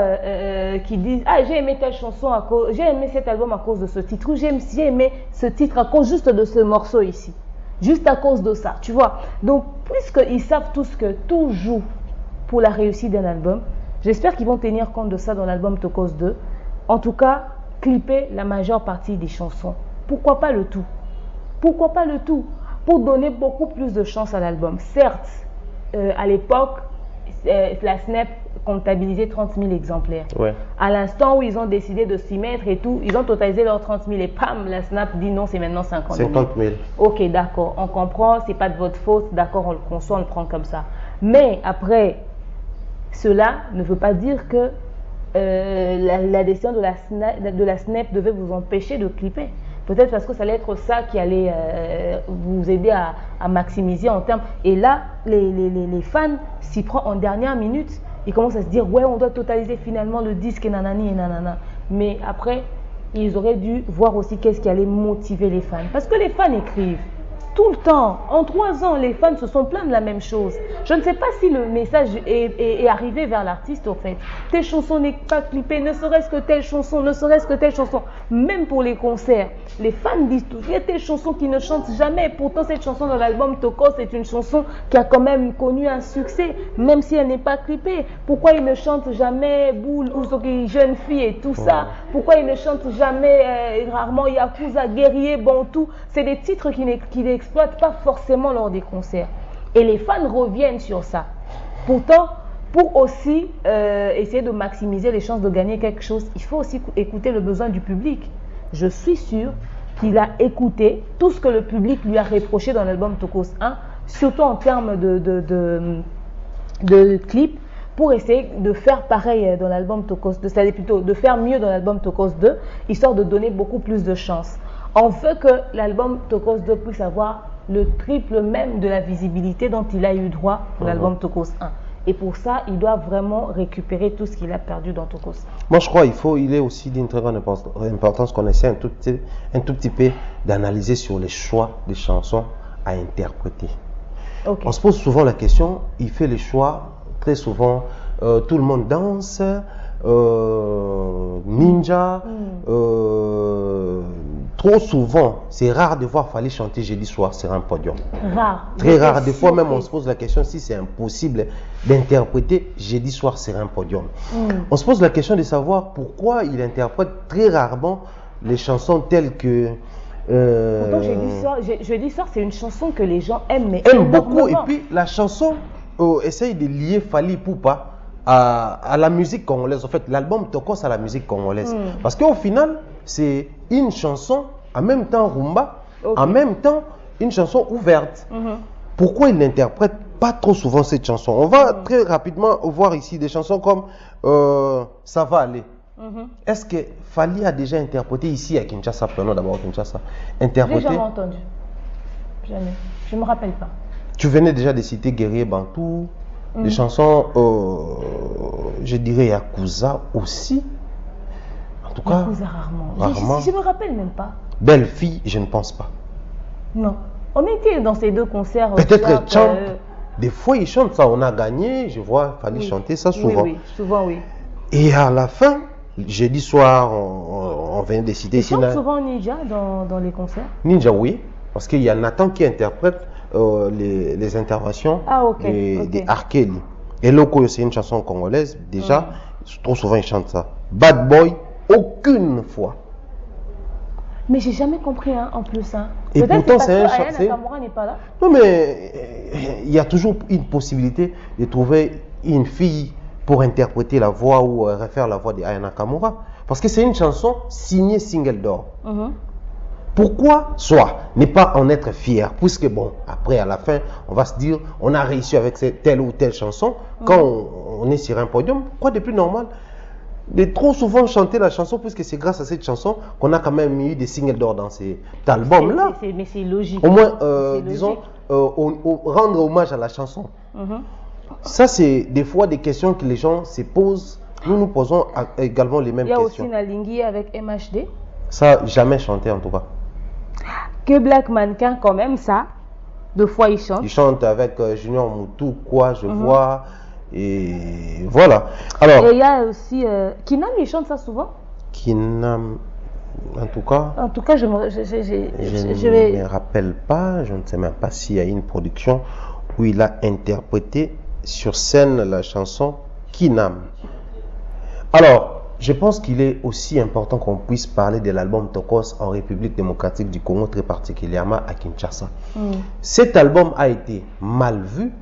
qui disent « Ah, j'ai aimé telle chanson, j'ai aimé cet album à cause de ce titre. » Ou « J'ai aimé ce titre à cause juste de ce morceau ici. » Juste à cause de ça, tu vois. Donc, puisqu'ils savent tous que tout joue pour la réussite d'un album, j'espère qu'ils vont tenir compte de ça dans l'album Tokos 2. En tout cas, clipper la majeure partie des chansons. Pourquoi pas le tout? Pourquoi pas le tout? Pour donner beaucoup plus de chance à l'album. Certes, à l'époque, la Snap comptabilisait 30 000 exemplaires. Ouais. À l'instant où ils ont décidé de s'y mettre et tout, ils ont totalisé leurs 30 000 et pam, la Snap dit non, c'est maintenant 50 000. 50 000. Ok, d'accord, on comprend, c'est pas de votre faute, d'accord, on le conçoit, on le prend comme ça. Mais après, cela ne veut pas dire que la décision de la Snap devait vous empêcher de clipper. Peut-être parce que ça allait être ça qui allait vous aider à maximiser en termes. Et là, les fans s'y prennent en dernière minute. Ils commencent à se dire, ouais, on doit totaliser finalement le disque et nanani et nanana. Mais après, ils auraient dû voir aussi qu'est-ce qui allait motiver les fans. Parce que les fans écrivent. Tout le temps, en 3 ans, les fans se sont plaints de la même chose. Je ne sais pas si le message est arrivé vers l'artiste, au fait. Telle chanson n'est pas clippée, ne serait-ce que telle chanson, ne serait-ce que telle chanson. Même pour les concerts, les fans disent toujours, il y a telle chanson qui ne chante jamais. Pourtant, cette chanson dans l'album Tokos, c'est une chanson qui a quand même connu un succès, même si elle n'est pas clippée. Pourquoi il ne chante jamais Boule ou Jeune Fille et tout ça? Pourquoi il ne chante jamais, rarement Yakuza, Guerrier, Bantou? C'est des titres qui n'exploitent pas forcément lors des concerts. Et les fans reviennent sur ça. Pourtant, pour aussi essayer de maximiser les chances de gagner quelque chose, il faut aussi écouter le besoin du public. Je suis sûre qu'il a écouté tout ce que le public lui a reproché dans l'album Tokos 1, surtout en termes de clips, pour essayer de faire pareil dans l'album Tokos 2, c'est-à-dire plutôt de faire mieux dans l'album Tokos 2, histoire de donner beaucoup plus de chance. On veut que l'album Tokos 2 puisse avoir le triple même de la visibilité dont il a eu droit pour l'album Tokos 1. Et pour ça, il doit vraiment récupérer tout ce qu'il a perdu dans Tokos 1. Moi, je crois qu'il est aussi d'une très grande importance qu'on essaie un tout petit peu d'analyser sur les choix des chansons à interpréter. Okay. On se pose souvent la question, il fait les choix, très souvent, tout le monde danse, ninja, trop souvent, c'est rare de voir Fally chanter jeudi soir sur un podium. Rare. Très rare. Des fois même, on se pose la question si c'est impossible d'interpréter jeudi soir sur un podium. On se pose la question de savoir pourquoi il interprète très rarement les chansons telles que... Pourtant, jeudi soir, c'est une chanson que les gens aiment, mais aiment beaucoup. Et puis, la chanson essaye de lier Fally Ipupa à la musique congolaise. En fait, l'album Tokos à la musique congolaise. Parce qu'au final, c'est une chanson, en même temps rumba, en même temps une chanson ouverte. Pourquoi il n'interprète pas trop souvent cette chanson? On va très rapidement voir ici des chansons comme Ça va aller. Est-ce que Fally a déjà interprété ici à Kinshasa? Prenons d'abord Kinshasa. Interprété? J'ai jamais entendu. Jamais. Je ne me rappelle pas. Tu venais déjà de citer Guerrier Bantou. Des chansons, je dirais Yakuza aussi. En tout cas, rarement. Je me rappelle même pas. Belle fille, je ne pense pas. Non. On était dans ces deux concerts. Peut-être elle chante. Des fois, ils chantent ça. On a gagné, je vois, il fallait chanter ça souvent. Oui, souvent, oui. Et à la fin, jeudi soir, on vient décider. Ils chantent souvent Ninja dans les concerts? Ninja, oui. Parce qu'il y a Nathan qui interprète les interventions des R. Kelly. Et Loco, c'est une chanson congolaise. Déjà, trop souvent, ils chantent ça. Bad Boy, aucune fois. Mais j'ai jamais compris, hein, en plus. Hein. Et pourtant, c'est un chanson. Nakamura n'est pas là. Non, mais il y a toujours une possibilité de trouver une fille pour interpréter la voix ou refaire la voix d'Aya Nakamura. Parce que c'est une chanson signée single d'or. Pourquoi ne pas en être fier? Puisque bon, après à la fin, on va se dire, on a réussi avec telle ou telle chanson. Quand on est sur un podium, quoi de plus normal de trop souvent chanter la chanson, puisque c'est grâce à cette chanson qu'on a quand même eu des singles d'or dans cet album-là. Mais c'est logique. Au moins, disons, rendre hommage à la chanson. Ça, c'est des fois des questions que les gens se posent. Nous posons également les mêmes questions. Il y a aussi Nalingi avec MHD. Ça, jamais chanté en tout cas. Que Black Mannequin, quand même, ça, deux fois il chante. Il chante avec Junior Moutou, quoi, je vois. Et voilà. Alors, et il y a aussi Kinam, il chante ça souvent. Kinam, en tout cas. En tout cas, je ne me rappelle pas, je ne sais même pas s'il y a une production où il a interprété sur scène la chanson Kinam. Alors, je pense qu'il est aussi important qu'on puisse parler de l'album Tokos en République démocratique du Congo, très particulièrement à Kinshasa. Cet album a été mal vu,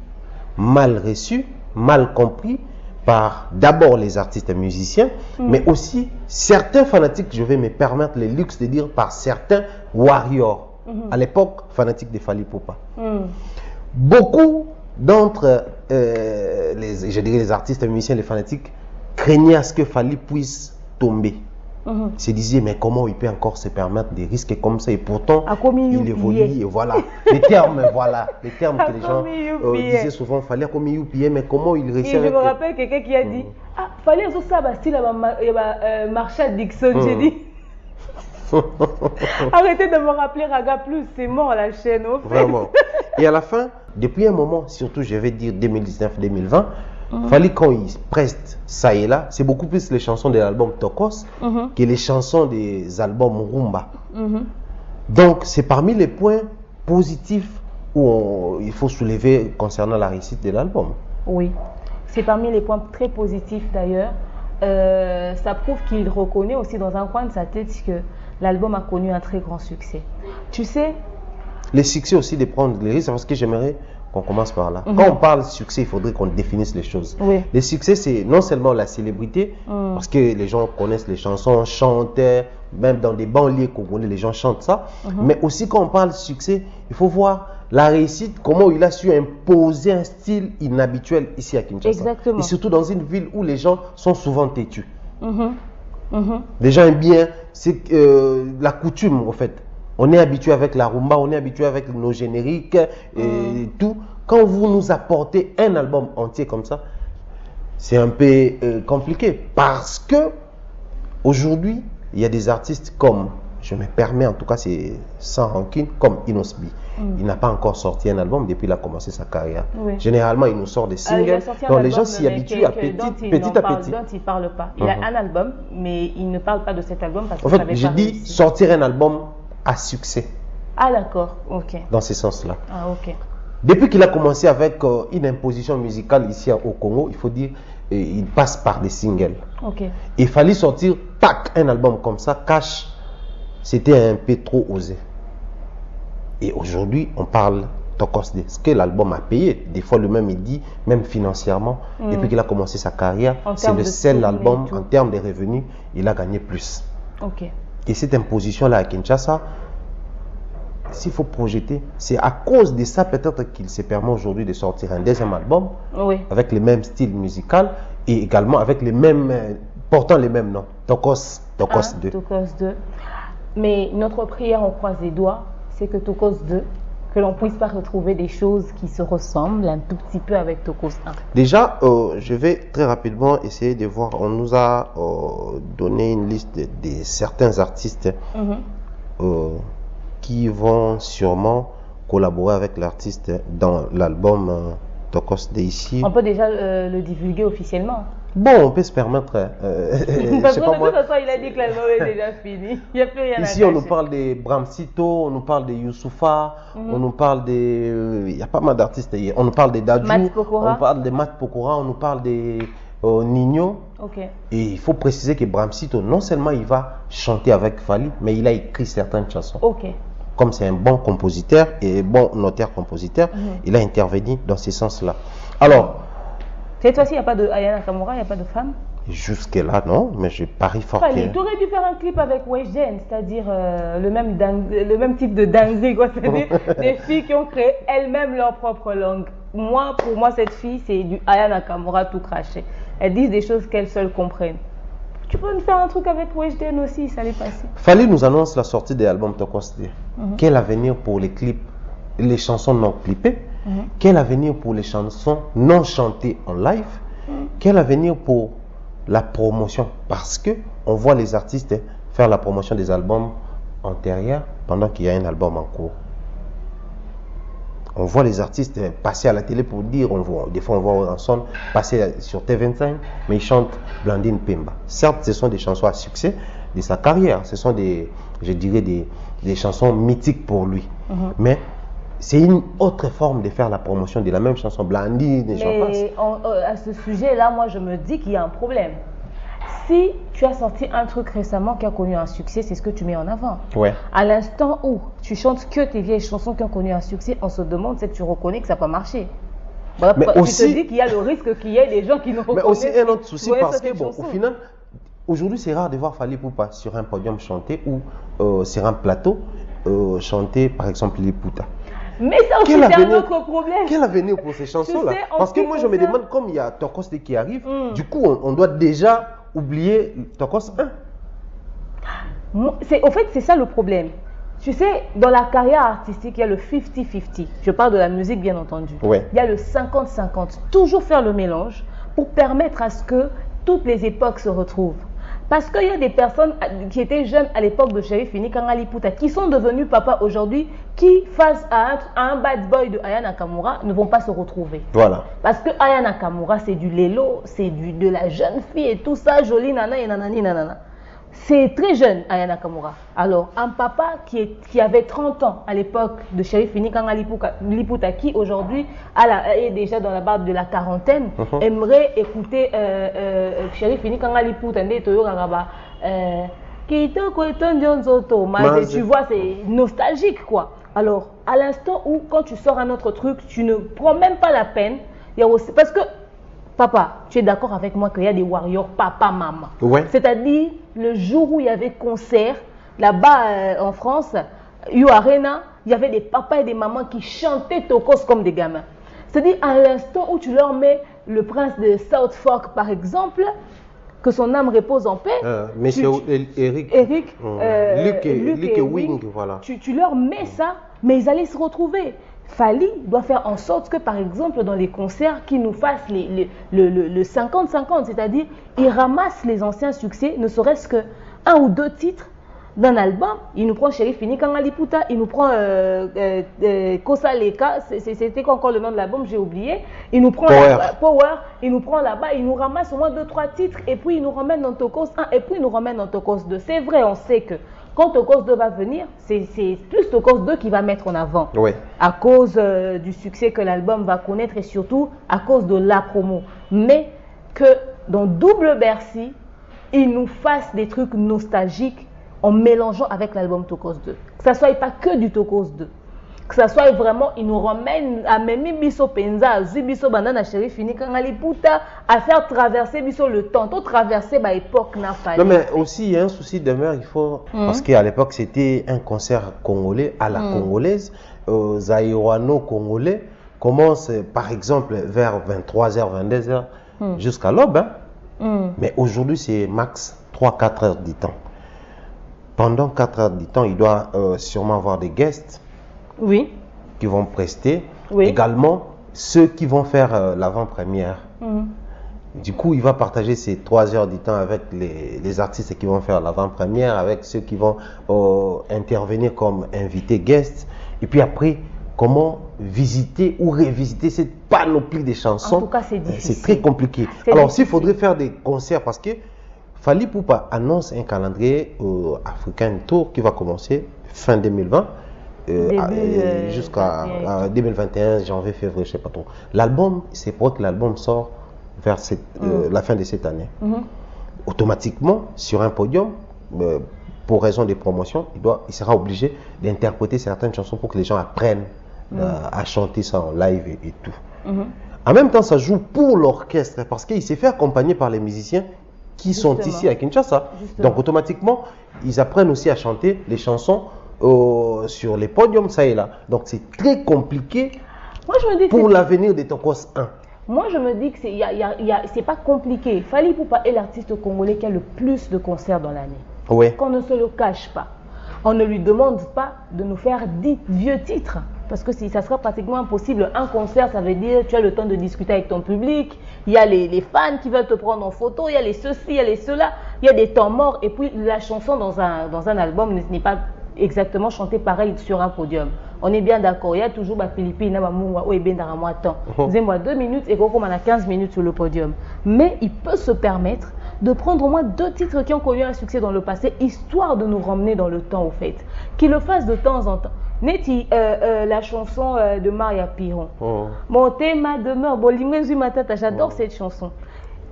mal reçu, mal compris par d'abord les artistes et musiciens, mais aussi certains fanatiques, je vais me permettre le luxe de dire par certains warriors, à l'époque fanatiques de Fally Ipupa. Beaucoup d'entre les artistes et musiciens, les fanatiques, craignaient à ce que Fally puisse tomber. Se disaient, mais comment il peut encore se permettre des risques comme ça? Et pourtant, il évolue. Et voilà, les termes que les gens disaient souvent, Fally a commis youpié, mais comment il réussit? Et je me rappelle quelqu'un qui a dit, Fally a ça, style Marshall Dixon. J'ai dit, arrêtez de me rappeler Raga Plus, c'est mort la chaîne. Vraiment. Et à la fin, depuis un moment, surtout je vais dire 2019-2020, Fally, quand il preste ça et là, c'est beaucoup plus les chansons de l'album Tokos que les chansons des albums Rumba. Donc, c'est parmi les points positifs où il faut soulever concernant la réussite de l'album. Oui, c'est parmi les points très positifs d'ailleurs. Ça prouve qu'il reconnaît aussi dans un coin de sa tête que l'album a connu un très grand succès. Tu sais, les succès aussi de prendre les risques, parce que j'aimerais qu'on commence par là. Quand on parle de succès, il faudrait qu'on définisse les choses. Les succès, c'est non seulement la célébrité, parce que les gens connaissent les chansons, chantent, même dans des banlieues congolais, les gens chantent ça. Mais aussi quand on parle de succès, il faut voir la réussite, comment il a su imposer un style inhabituel ici à Kinshasa. Exactement. Et surtout dans une ville où les gens sont souvent têtus. Les gens aiment bien, c'est la coutume en fait. On est habitué avec la rumba, on est habitué avec nos génériques et tout. Quand vous nous apportez un album entier comme ça, c'est un peu compliqué. Parce que aujourd'hui, il y a des artistes comme, je me permets en tout cas, c'est sans rancune, comme Inosbi. Il n'a pas encore sorti un album depuis qu'il a commencé sa carrière. Généralement, il nous sort des singles dont les gens s'y habituent à petit à petit. Dont il ne parle pas. Il a un album, mais il ne parle pas de cet album parce que en fait, j'ai dit sortir un album à succès. Ah d'accord, ok. Dans ce sens-là. Ah ok. Depuis qu'il a commencé avec une imposition musicale ici au Congo, il faut dire, il passe par des singles. Ok. Il fallait sortir, tac, un album comme ça, cash. C'était un peu trop osé. Et aujourd'hui, on parle Tokos de ce que l'album a payé. Des fois, le même il dit, même financièrement, depuis qu'il a commencé sa carrière, c'est le seul album, en termes de revenus, il a gagné plus. Ok. Et cette imposition-là à Kinshasa, s'il faut projeter, c'est à cause de ça peut-être qu'il se permet aujourd'hui de sortir un deuxième album avec le même style musical et également avec les mêmes, portant les mêmes noms. Tokos 2. Tokos 2. Mais notre prière, on croise les doigts, c'est que Tokos 2 que l'on puisse pas retrouver des choses qui se ressemblent un tout petit peu avec Tokos 1? Déjà, je vais très rapidement essayer de voir. On nous a donné une liste de certains artistes qui vont sûrement collaborer avec l'artiste dans l'album Tokos de ici. On peut déjà le divulguer officiellement. Bon, on peut se permettre. Parce que de toute façon, il a dit que l'album est déjà fini. Il n'y a plus rien ici, à on nous parle de Bramsito, on nous parle de Youssoufa, on nous parle de. Il y a pas mal d'artistes. On nous parle de Dadju, on nous parle de Matt Pokora, on nous parle de Nino. Okay. Et il faut préciser que Bramsito, non seulement il va chanter avec Fally, mais il a écrit certaines chansons. Okay. Comme c'est un bon compositeur et bon notaire-compositeur, il a intervenu dans ce sens-là. Alors. Cette fois-ci, il n'y a pas de Aya Nakamura, il n'y a pas de femme? Jusque-là, non, mais je parie fort. Tu aurais dû faire un clip avec Weshden, c'est-à-dire le même type de dancing, c'est-à-dire des filles qui ont créé elles-mêmes leur propre langue. Pour moi, cette fille, c'est du Aya Nakamura tout craché. Elles disent des choses qu'elles seules comprennent. Tu peux me faire un truc avec Weshden aussi, ça allait passer. Fally nous annonce la sortie de l'album Tokos 2. Quel avenir pour les clips, les chansons non clippées? Quel avenir pour les chansons non chantées en live? Quel avenir pour la promotion? Parce que on voit les artistes faire la promotion des albums antérieurs pendant qu'il y a un album en cours. On voit les artistes passer à la télé pour dire, des fois on voit Ranson passer sur T25, mais ils chantent Blandine Pemba. Certes, ce sont des chansons à succès de sa carrière, ce sont je dirais des chansons mythiques pour lui. Mais c'est une autre forme de faire la promotion de la même chanson, Blandine, et j'en passe. À ce sujet-là, moi je me dis qu'il y a un problème. Si tu as sorti un truc récemment qui a connu un succès, c'est ce que tu mets en avant. Ouais. À l'instant où tu chantes que tes vieilles chansons qui ont connu un succès, on se demande si tu reconnais que ça n'a pas marché. Voilà, mais tu aussi, te dis qu'il y a le risque qu'il y ait des gens qui ne reconnaissent pas. Mais aussi un autre souci, parce que bon, au final, aujourd'hui c'est rare de voir Fally Ipupa sur un podium chanter ou sur un plateau chanter par exemple Liputa. Mais ça aussi c'est un autre problème. Quel avenir pour ces chansons-là? Parce que moi je me demande, comme il y a Tokos 2 qui arrive, du coup on doit déjà oublier Tokos 1. Au fait, c'est ça le problème. Tu sais, dans la carrière artistique, il y a le 50-50. Je parle de la musique, bien entendu. Ouais. Il y a le 50-50. Toujours faire le mélange pour permettre à ce que toutes les époques se retrouvent. Parce qu'il y a des personnes qui étaient jeunes à l'époque de Sheriff Fini Kangali Puta, qui sont devenus papa aujourd'hui, qui, face à un bad boy de Aya Nakamura, ne vont pas se retrouver. Voilà. Parce que Aya Nakamura, c'est du lélo, c'est de la jeune fille et tout ça, jolie nana et nanani nanana. C'est très jeune, Aya Nakamura. Alors, un papa qui avait 30 ans à l'époque de Sheriff Fini Kangali Puta, qui aujourd'hui est déjà dans la barbe de la quarantaine, aimerait écouter Sheriff Fini Kangali Puta, tu vois, c'est nostalgique, quoi. Alors, à l'instant où, quand tu sors un autre truc, tu ne prends même pas la peine. Il y a aussi, parce que, papa, tu es d'accord avec moi qu'il y a des warriors papa-maman. Ouais. C'est-à-dire, le jour où il y avait concert, là-bas en France, Arena, il y avait des papas et des mamans qui chantaient Tokos comme des gamins. C'est-à-dire, à l'instant où tu leur mets le prince de South Fork, par exemple, que son âme repose en paix. Monsieur Eric. Luc et Wing, voilà. Tu leur mets ça, mais ils allaient se retrouver. Fally doit faire en sorte que, par exemple, dans les concerts, qu'ils nous fassent le 50-50, c'est-à-dire, ils ramassent les anciens succès, ne serait-ce que un ou deux titres d'un album. Il nous prend Sheriff Fini Kangali Puta, il nous prend Kosa Leka, c'était quoi encore le nom de l'album, j'ai oublié. Il nous prend Power, il nous prend là-bas, il nous ramasse au moins 2-3 titres, et puis il nous ramène dans Tokos 1, et puis il nous ramène dans Tokos 2. C'est vrai, on sait que quand Tokos 2 va venir, c'est plus Tokos 2 qui va mettre en avant. Ouais. À cause du succès que l'album va connaître et surtout à cause de la promo. Mais que dans Double Bercy, il nous fasse des trucs nostalgiques en mélangeant avec l'album Tokos 2. Que ça soit pas que du Tokos 2. Que ça soit vraiment, il nous ramène à Memi Biso Penza, à Zubiso Bandana Sheriff Fini Kangali Puta, à faire traverser Biso le temps, tout traverser à l'époque n'a fallu. Non mais aussi il y a un souci demeure, il faut, parce qu'à l'époque c'était un concert congolais à la congolaise, zaïroano congolais, commence par exemple vers 23h, 22h jusqu'à l'aube. Mais aujourd'hui c'est max 3-4 heures du temps. Pendant 4 heures du temps, il doit sûrement avoir des guests. Oui. qui vont prester. Également, ceux qui vont faire l'avant-première. Du coup, il va partager ces 3 heures du temps avec les artistes qui vont faire l'avant-première, avec ceux qui vont intervenir comme invités guests. Et puis après, comment visiter ou révisiter cette panoplie de chansons. En tout cas, c'est difficile. C'est très compliqué. Alors, s'il faudrait faire des concerts, parce que Fally Ipupa annonce un calendrier African Tour qui va commencer fin 2020 jusqu'à 2021, janvier, février, je ne sais pas trop. L'album, c'est pour que l'album sort vers la fin de cette année. Automatiquement, sur un podium, pour raison de promotion, il sera obligé d'interpréter certaines chansons pour que les gens apprennent à chanter ça en live et tout. En même temps, ça joue pour l'orchestre parce qu'il s'est fait accompagner par les musiciens qui sont ici à Kinshasa. Donc automatiquement, ils apprennent aussi à chanter les chansons sur les podiums, ça et là. Donc c'est très compliqué pour l'avenir de Tokos 1. Moi, je me dis que c'est pas compliqué. Fally Ipupa est l'artiste congolais qui a le plus de concerts dans l'année. Oui. Qu'on ne se le cache pas. On ne lui demande pas de nous faire 10 vieux titres. Parce que ça sera pratiquement impossible. Un concert, ça veut dire tu as le temps de discuter avec ton public. Il y a les fans qui veulent te prendre en photo. Il y a les ceci, il y a les cela. Il y a des temps morts. Et puis, la chanson dans un album n'est pas exactement chantée pareil sur un podium. On est bien d'accord. Il y a toujours Philippine, moi 2 minutes et Coco a 15 minutes sur le podium. Mais il peut se permettre de prendre au moins 2 titres qui ont connu un succès dans le passé, histoire de nous ramener dans le temps au fait. Qu'il le fasse de temps en temps. Neti, la chanson de Maria Piron. Mon thème demeure. J'adore cette chanson.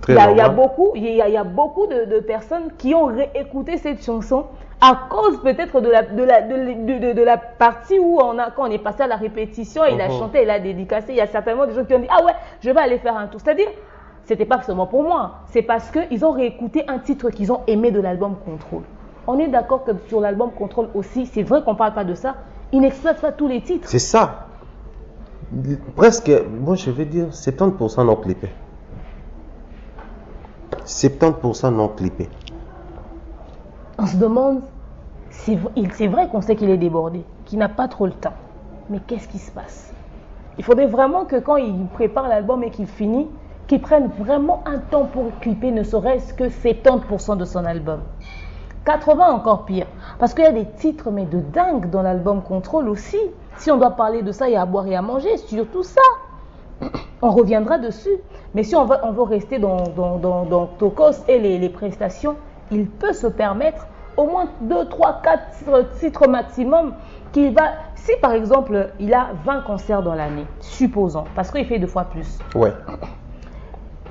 Il y a beaucoup de personnes qui ont réécouté cette chanson à cause peut-être de la partie où quand on est passé à la répétition, il a chanté, il a dédicacé. Il y a certainement des gens qui ont dit ah ouais, je vais aller faire un tour. C'est-à-dire, c'était pas seulement pour moi, c'est parce qu'ils ont réécouté un titre qu'ils ont aimé de l'album Contrôle. On est d'accord que sur l'album Contrôle aussi, c'est vrai qu'on ne parle pas de ça, ils n'exploitent pas tous les titres. C'est ça. Presque, moi je vais dire 70% non clippés. 70% non clippés. On se demande, c'est vrai qu'on sait qu'il est débordé, qu'il n'a pas trop le temps. Mais qu'est-ce qui se passe? Il faudrait vraiment que quand il prépare l'album et qu'il finit, qu'il prenne vraiment un temps pour clipper ne serait-ce que 70% de son album. 80 encore pire. Parce qu'il y a des titres mais de dingue dans l'album Contrôle aussi. Si on doit parler de ça, il y a à boire et à manger, surtout ça. On reviendra dessus. Mais si on veut rester dans Tokos et les prestations, il peut se permettre au moins 2, 3, 4 titres maximum qu'il va... Si par exemple, il a 20 concerts dans l'année, supposons, parce qu'il fait 2 fois plus. Ouais.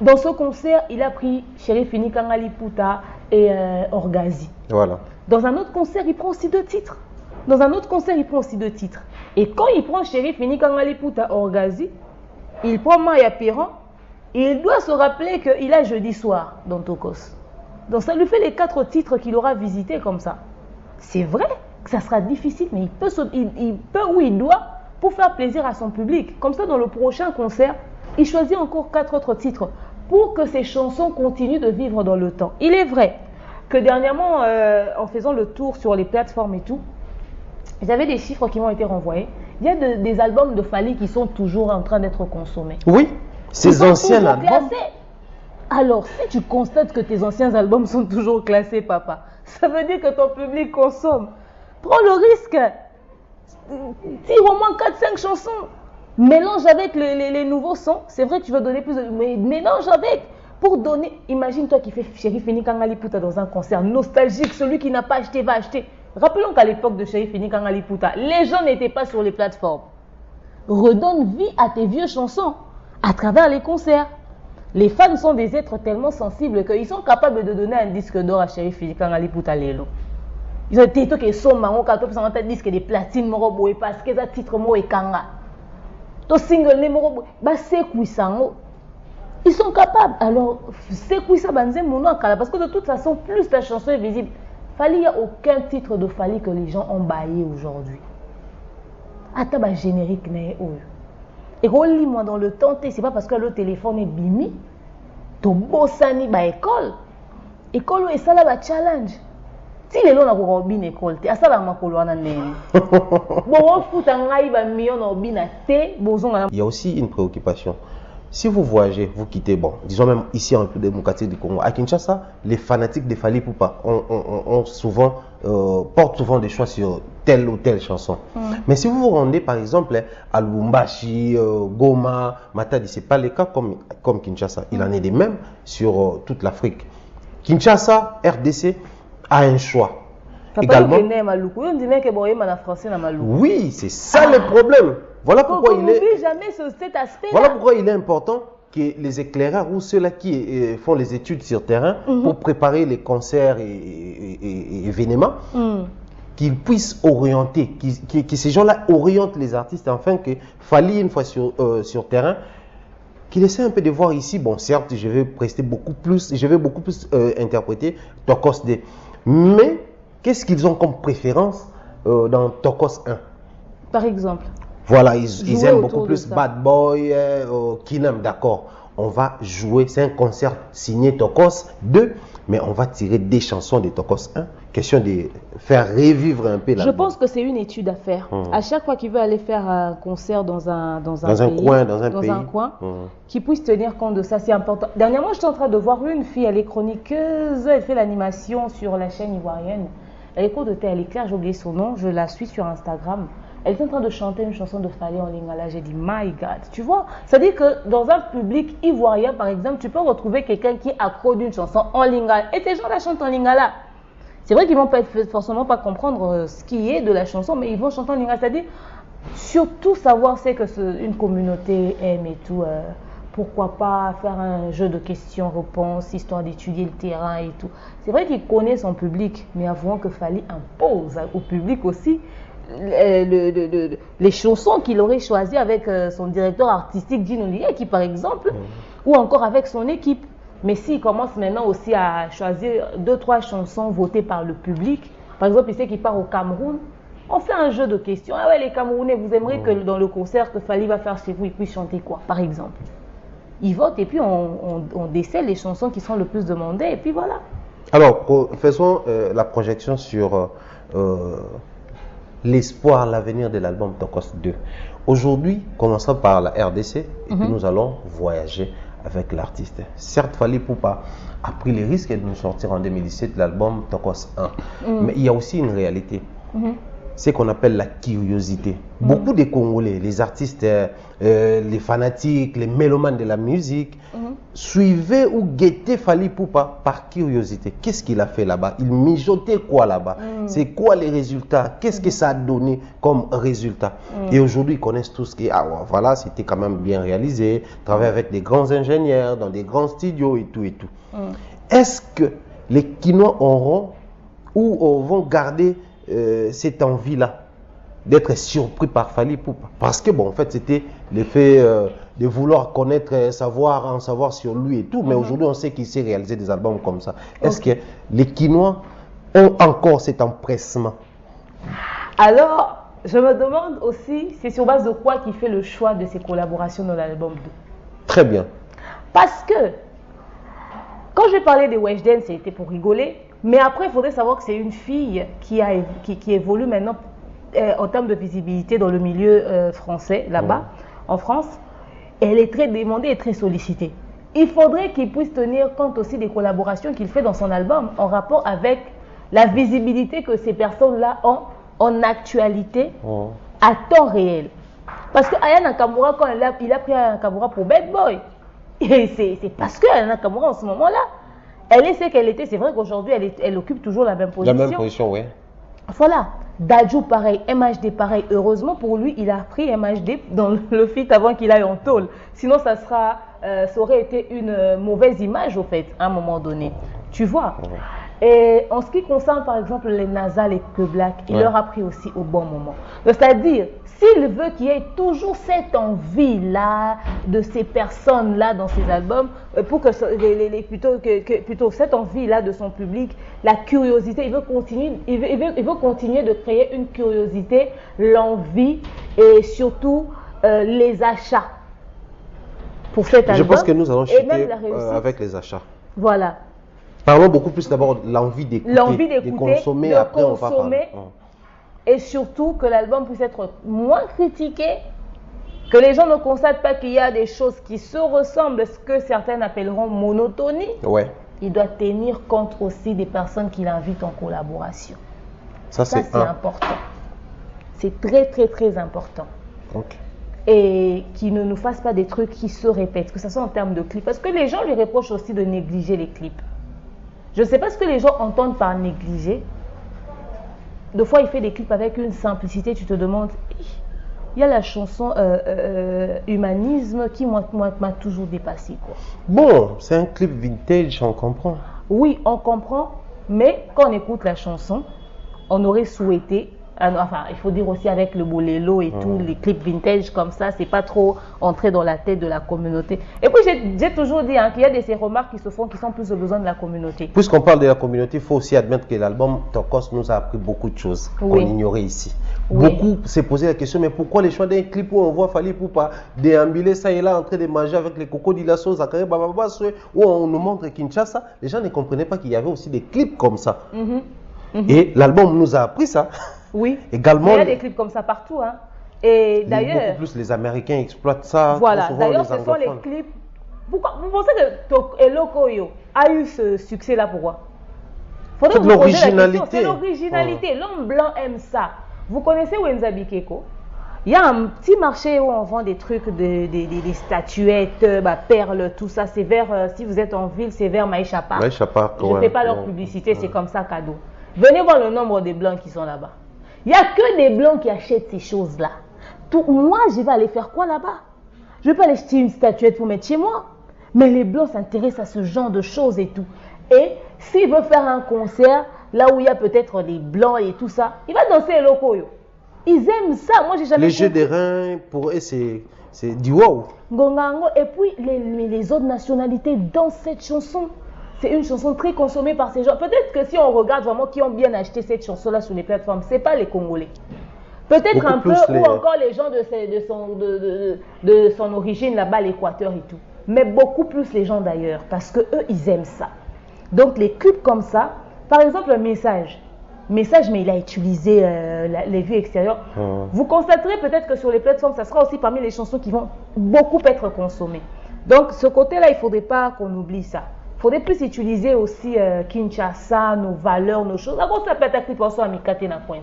Dans ce concert, il a pris Chéri Fini Kangali Puta et Orgazi. Voilà. Dans un autre concert, il prend aussi 2 titres. Dans un autre concert, il prend aussi 2 titres. Et quand il prend Chéri Fini Kangali Puta Orgazi, il prend Maya Piron, il doit se rappeler qu'il a jeudi soir dans Tokos. Donc ça lui fait les 4 titres qu'il aura visités comme ça. C'est vrai que ça sera difficile, mais il peut ou il doit pour faire plaisir à son public. Comme ça, dans le prochain concert, il choisit encore 4 autres titres pour que ces chansons continuent de vivre dans le temps. Il est vrai que dernièrement, en faisant le tour sur les plateformes et tout, j'avais des chiffres qui m'ont été renvoyés. Il y a des albums de Fally qui sont toujours en train d'être consommés. Oui, ces anciens albums. Alors, si tu constates que tes anciens albums sont toujours classés, papa, ça veut dire que ton public consomme. Prends le risque. Tire au moins 4-5 chansons. Mélange avec les nouveaux sons. C'est vrai que tu veux donner plus de... Mais mélange avec. Pour donner... Imagine-toi qui fait Chéri Fini Kangali Puta dans un concert nostalgique. Celui qui n'a pas acheté va acheter. Rappelons qu'à l'époque de Chéri Fini Kangali Puta, les gens n'étaient pas sur les plateformes. Redonne vie à tes vieux chansons à travers les concerts. Les fans sont des êtres tellement sensibles qu'ils sont capables de donner un disque d'or à Chéri Fini Kangali Puta Lelo. Ils ont été qui sont marrons quand ils ont un disque de platine morobo et parce qu'ils ont titre mo et kanga. To single ne morobo ba c'est quoi ça. Ils sont capables. Alors c'est quoi ça banze mono kala parce que de toute façon plus la chanson est visible. Fally, il n'y a aucun titre de Fally que les gens ont baillé aujourd'hui. Attends, bah générique n'est où. Et relis-moi dans le temps, c'est pas parce que le téléphone est bimi, ton bossani ba école. École et ça là ba challenge. Si les gens ont une école, à ça la makolo na nene. Bon, il y a aussi une préoccupation. Si vous voyagez, vous quittez, bon, disons même ici en démocratique du Congo, à Kinshasa, les fanatiques de Fally Ipupa portent souvent des choix sur telle ou telle chanson. Mais si vous vous rendez par exemple à Lubumbashi, Goma, Matadi, ce n'est pas le cas comme Kinshasa. Il en est des mêmes sur toute l'Afrique. Kinshasa, RDC, a un choix. Également, oui, c'est ça le problème. Voilà pourquoi il est important que les éclaireurs ou ceux-là qui font les études sur terrain pour préparer les concerts et événements, qu'ils puissent orienter, que ces gens-là orientent les artistes afin que Fally, une fois sur terrain, qu'il essaie un peu de voir ici, bon certes je vais beaucoup plus interpréter Tokos D, mais qu'est-ce qu'ils ont comme préférence dans Tokos 1 par exemple? Voilà, ils aiment beaucoup plus Bad Boy, Kinem, d'accord. On va jouer, c'est un concert signé Tokos 2, mais on va tirer des chansons de Tokos 1. Question de faire revivre un peu la. Je pense que c'est une étude à faire. À chaque fois qu'il veut aller faire un concert dans un coin, qu'il puisse tenir compte de ça, c'est important. Dernièrement, j'étais en train de voir une fille, elle est chroniqueuse, elle fait l'animation sur la chaîne ivoirienne. Elle est cours de thé, elle est claire, j'ai oublié son nom, je la suis sur Instagram. Elle est en train de chanter une chanson de Fally en lingala. J'ai dit, my God, tu vois. C'est-à-dire que dans un public ivoirien, par exemple, tu peux retrouver quelqu'un qui est accro d'une chanson en lingala. Et ces gens la chantent en lingala. C'est vrai qu'ils ne vont pas forcément pas comprendre ce qui est de la chanson, mais ils vont chanter en lingala. C'est-à-dire, surtout savoir c'est que une communauté aime et tout. Pourquoi pas faire un jeu de questions-réponses, histoire d'étudier le terrain et tout. C'est vrai qu'il connaît son public, mais avouons que Fally impose au public aussi les chansons qu'il aurait choisies avec son directeur artistique Dino Lié, qui par exemple, ou encore avec son équipe. Mais s'il commence maintenant aussi à choisir 2-3 chansons votées par le public, par exemple, il sait qu'il part au Cameroun, on fait un jeu de questions. Ah ouais, les Camerounais, vous aimeriez que dans le concert que Fally va faire chez vous, il puisse chanter quoi, par exemple? Ils votent et puis on décèle les chansons qui sont le plus demandées et puis voilà. Alors, faisons la projection sur l'espoir, l'avenir de l'album Tokos 2. Aujourd'hui, commençons par la RDC et puis nous allons voyager avec l'artiste. Certes, Fally Ipupa a pris le risque de nous sortir en 2017 l'album Tokos 1. Mais il y a aussi une réalité. C'est qu'on appelle la curiosité. Beaucoup de Congolais, les artistes, les fanatiques, les mélomanes de la musique, suivaient ou guettaient Fally Ipupa par curiosité. Qu'est-ce qu'il a fait là-bas? Il mijotait quoi là-bas? C'est quoi les résultats? Qu'est-ce que ça a donné comme résultat? Et aujourd'hui, ils connaissent tous que voilà, c'était quand même bien réalisé, travailler avec des grands ingénieurs, dans des grands studios et tout et tout. Est-ce que les Kinois auront ou vont garder cette envie-là d'être surpris par Fally Ipupa? Parce que bon, en fait, c'était l'effet de vouloir connaître, en savoir sur lui et tout. Mais aujourd'hui, on sait qu'il sait réaliser des albums comme ça. Est-ce que les Kinois ont encore cet empressement? Alors, je me demande aussi, c'est sur base de quoi qu'il fait le choix de ses collaborations dans l'album 2? Très bien. Parce que, quand j'ai parlé de Weshden, c'était pour rigoler. Mais après, il faudrait savoir que c'est une fille qui évolue maintenant en termes de visibilité dans le milieu français, là-bas, en France. Elle est très demandée et très sollicitée. Il faudrait qu'il puisse tenir compte aussi des collaborations qu'il fait dans son album en rapport avec la visibilité que ces personnes-là ont en actualité, à temps réel. Parce que Aya Nakamura, quand il a pris Aya Nakamura pour Bad Boy, c'est parce que Aya Nakamura, en ce moment-là, elle est ce qu'elle était. C'est vrai qu'aujourd'hui, elle occupe toujours la même position. La même position, oui. Voilà. Dadju, pareil. MHD, pareil. Heureusement pour lui, il a pris MHD dans le feat avant qu'il aille en tôle. Sinon, ça aurait été une mauvaise image, au fait, à un moment donné. Tu vois. Et en ce qui concerne, par exemple, les Nasal et Que Black, il leur a pris aussi au bon moment. C'est-à-dire, s'il veut qu'il y ait toujours cette envie-là de ces personnes-là dans ses albums, pour que plutôt cette envie-là de son public, la curiosité, il veut continuer de créer une curiosité, l'envie et surtout les achats pour cet album. Je pense que nous allons chuter avec les achats. Voilà. Parlons beaucoup plus d'abord de l'envie d'écouter, de consommer, après on va parler. Et surtout que l'album puisse être moins critiqué, que les gens ne constatent pas qu'il y a des choses qui se ressemblent, ce que certains appelleront monotonie. Ouais. Il doit tenir compte aussi des personnes qu'il invite en collaboration. Ça c'est important. C'est très très très important. Okay. Et qu'il ne nous fasse pas des trucs qui se répètent, que ce soit en termes de clips. Parce que les gens lui reprochent aussi de négliger les clips. Je ne sais pas ce que les gens entendent par négliger. Des fois, il fait des clips avec une simplicité, tu te demandes, il y a la chanson Humanisme qui m'a toujours dépassé, quoi. Bon, c'est un clip vintage, on comprend. Oui, on comprend, mais quand on écoute la chanson, on aurait souhaité, enfin, il faut dire aussi avec le bolélo et tout, les clips vintage comme ça, c'est pas trop entré dans la tête de la communauté. Et puis, j'ai toujours dit qu'il y a ces remarques qui se font, qui sont plus au besoin de la communauté. Puisqu'on parle de la communauté, il faut aussi admettre que l'album Tokos nous a appris beaucoup de choses qu'on ignorait ici. Oui. Beaucoup s'est posé la question, mais pourquoi les choix d'un clip où on voit Fally Ipupa déambuler ça et là en train de manger avec les crocodiles, Zakari Bababa, où on nous montre Kinshasa, les gens ne comprenaient pas qu'il y avait aussi des clips comme ça. Et l'album nous a appris ça. Oui, également, il y a des clips comme ça partout. Hein. Et d'ailleurs, beaucoup plus les Américains exploitent ça. Voilà, d'ailleurs ce sont les clips. Pourquoi vous pensez que Hello Koyo a eu ce succès-là? Pourquoi? C'est l'originalité. C'est l'originalité. L'homme blanc aime ça. Vous connaissez Wenza Bikeko? Il y a un petit marché où on vend des trucs, des statuettes, perles, tout ça. C'est vers, si vous êtes en ville, c'est vers Maïcha Park. Maïcha Park, je ne fais pas leur publicité, c'est comme ça, cadeau. Venez voir le nombre de blancs qui sont là-bas. Il n'y a que des blancs qui achètent ces choses-là. Moi, je vais aller faire quoi là-bas? Je ne vais pas aller acheter une statuette pour mettre chez moi. Mais les blancs s'intéressent à ce genre de choses et tout. Et s'il veut faire un concert, là où il y a peut-être des blancs et tout ça, il va danser le locoyo. Ils aiment ça. Moi, j'ai jamais. Les jeux des reins, pour eux, c'est du wow. Gongango. Et puis, les autres nationalités dansent cette chanson. C'est une chanson très consommée par ces gens. Peut-être que si on regarde vraiment qui ont bien acheté cette chanson-là sur les plateformes, ce n'est pas les Congolais. Peut-être un peu, ou encore les gens de son origine là-bas, l'Équateur et tout. Mais beaucoup plus les gens d'ailleurs, parce qu'eux, ils aiment ça. Donc, les clips comme ça, par exemple, le message, mais il a utilisé les vues extérieures. Vous constaterez peut-être que sur les plateformes, ça sera aussi parmi les chansons qui vont beaucoup être consommées. Donc, ce côté-là, il ne faudrait pas qu'on oublie ça. Il faudrait plus utiliser aussi Kinshasa, nos valeurs, nos choses. D'abord, ça peut être un clip en soi, Mikate na pointe.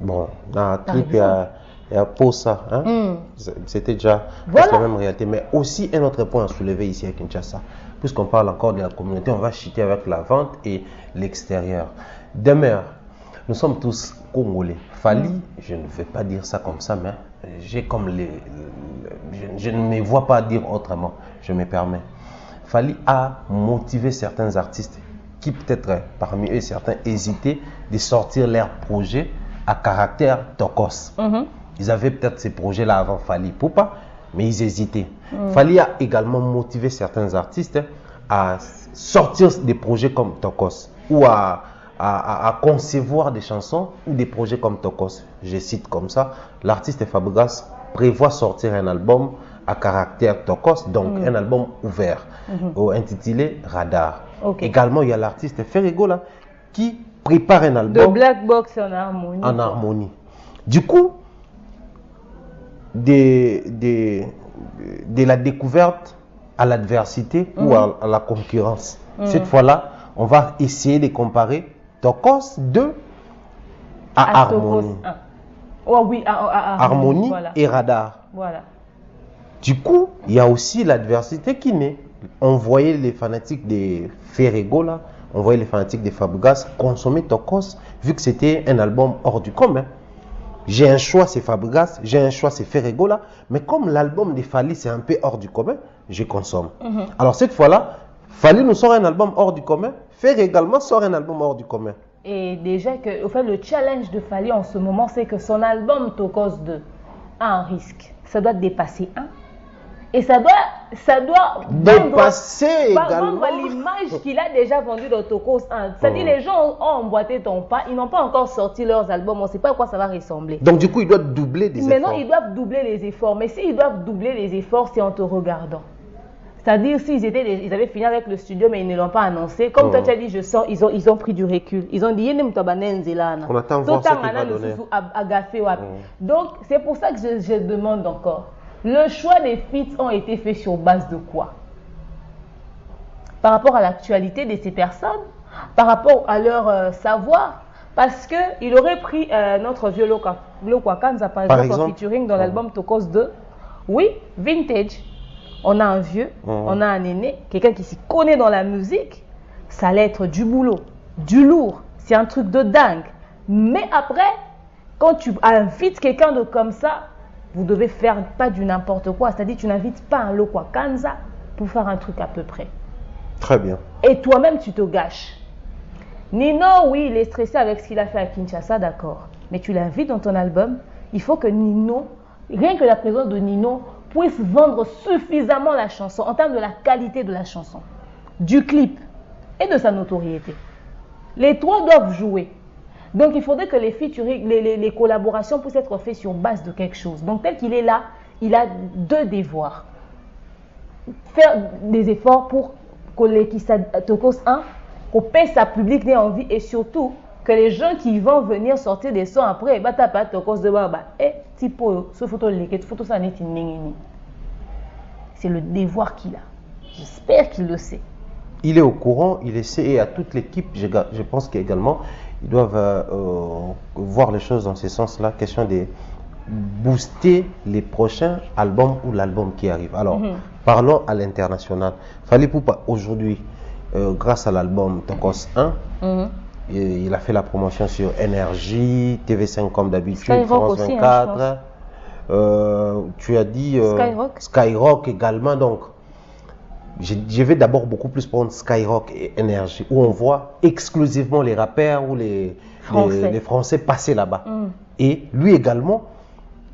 Bon, dans un clip, il y a pour ça. Hein? C'était déjà la même réalité. Mais aussi, un autre point à soulever ici à Kinshasa. Puisqu'on parle encore de la communauté, on va chuter avec la vente et l'extérieur. Demain, nous sommes tous Congolais. Fally, je ne vais pas dire ça comme ça, mais j'ai comme je ne me vois pas dire autrement. Je me permets. Fally a motivé certains artistes qui peut-être parmi eux certains hésitaient de sortir leurs projets à caractère Tokos. Ils avaient peut-être ces projets-là avant Fally Ipupa, mais ils hésitaient. Fally a également motivé certains artistes à sortir des projets comme Tokos ou à concevoir des chansons ou des projets comme Tokos. Je cite comme ça, l'artiste Fabregas prévoit sortir un album à caractère Tokos, donc un album ouvert, intitulé Radar. Également, il y a l'artiste Ferrego là, qui prépare un album de Black Box en harmonie. En harmonie. Du coup, de la découverte à l'adversité ou à la concurrence. Cette fois-là, on va essayer de comparer Tokos 2 à Harmonie. Oh oui, Harmonie voilà. Et Radar. Voilà. Du coup, il y a aussi l'adversité qui naît. On voyait les fanatiques de Ferrego là, on voyait les fanatiques de Fabregas consommer Tokos, vu que c'était un album hors du commun. J'ai un choix, c'est Fabregas, j'ai un choix, c'est Ferrego là, mais comme l'album de Fally c'est un peu hors du commun, je consomme. Alors cette fois-là, Fally nous sort un album hors du commun, Ferrego également sort un album hors du commun. Et déjà que, au fait, le challenge de Fally en ce moment, c'est que son album Tokos 2 a un risque. Ça doit dépasser 1. Et ça doit dépasser également l'image qu'il a déjà vendue dans Tokos 1. C'est-à-dire les gens ont emboîté ton pas, ils n'ont pas encore sorti leurs albums, on ne sait pas à quoi ça va ressembler. Donc du coup, ils doivent doubler des efforts. Maintenant, ils doivent doubler les efforts. Mais s'ils doivent doubler les efforts, c'est en te regardant. C'est-à-dire, ils avaient fini avec le studio, mais ils ne l'ont pas annoncé. Comme toi, tu as dit, je sors, ils ont pris du recul. Ils ont dit, on attend voir ce qu'il va donner. Donc, c'est pour ça que je demande encore. Le choix des feats ont été faits sur base de quoi? Par rapport à l'actualité de ces personnes, par rapport à leur savoir. Parce qu'il aurait pris notre vieux Lokwakanza, par exemple, en featuring dans l'album Tokos 2. Oui, vintage. On a un vieux, on a un aîné, quelqu'un qui s'y connaît dans la musique. Ça allait être du boulot, du lourd. C'est un truc de dingue. Mais après, quand tu invites quelqu'un de comme ça, vous devez faire pas du n'importe quoi. C'est-à-dire, tu n'invites pas un Lokwakanza pour faire un truc à peu près. Très bien. Et toi-même, tu te gâches. Nino, oui, il est stressé avec ce qu'il a fait à Kinshasa, d'accord. Mais tu l'invites dans ton album. Il faut que Nino, rien que la présence de Nino, puisse vendre suffisamment la chanson en termes de la qualité de la chanson, du clip et de sa notoriété. Les trois doivent jouer. Donc, il faudrait que les featuring, les collaborations puissent être faites sur base de quelque chose. Donc, tel qu'il est là, il a deux devoirs. Faire des efforts pour que les Tokos 1, qu'on paie sa public n'ait envie et surtout que les gens qui vont venir sortir des sons après, c'est le devoir qu'il a. J'espère qu'il le sait. Il est au courant, il essaie, et à toute l'équipe, je pense qu'également, ils doivent voir les choses dans ce sens-là, question de booster les prochains albums ou l'album qui arrive. Alors, parlons à l'international. Fally Ipupa, aujourd'hui, grâce à l'album Tokos 1, il a fait la promotion sur Énergie, TV5 comme d'habitude, France 24. Tu as dit Skyrock également. Donc, je vais d'abord beaucoup plus prendre Skyrock et Énergie, où on voit exclusivement les rappeurs ou les Français passer là-bas. Et lui également,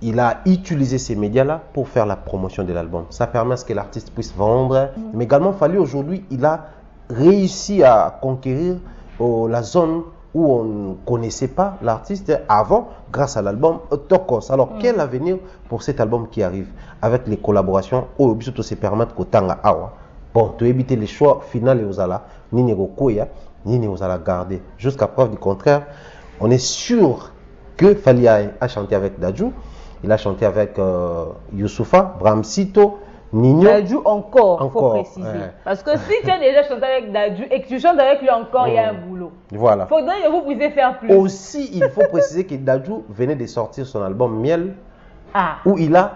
il a utilisé ces médias-là pour faire la promotion de l'album. Ça permet à ce que l'artiste puisse vendre. Mais également, Fally aujourd'hui, il a réussi à conquérir la zone où on ne connaissait pas l'artiste avant, grâce à l'album Tokos. Alors, quel avenir pour cet album qui arrive avec les collaborations au but se permettre qu'Otanga Awa. Bon, tu éviter les choix finaux et aux ala, ni Koya, ni aux ala garder. Jusqu'à preuve du contraire, on est sûr que Fally a chanté avec Dadju, il a chanté avec Youssoufa, Bramsito, Nino. Dadju encore, il faut préciser. Ouais. Parce que si tu as déjà chanté avec Dadju et que tu chantes avec lui encore, il y a un boulot. Voilà. Il faudrait que vous puissiez faire plus. Aussi, il faut préciser que Dadju venait de sortir son album Miel, où il a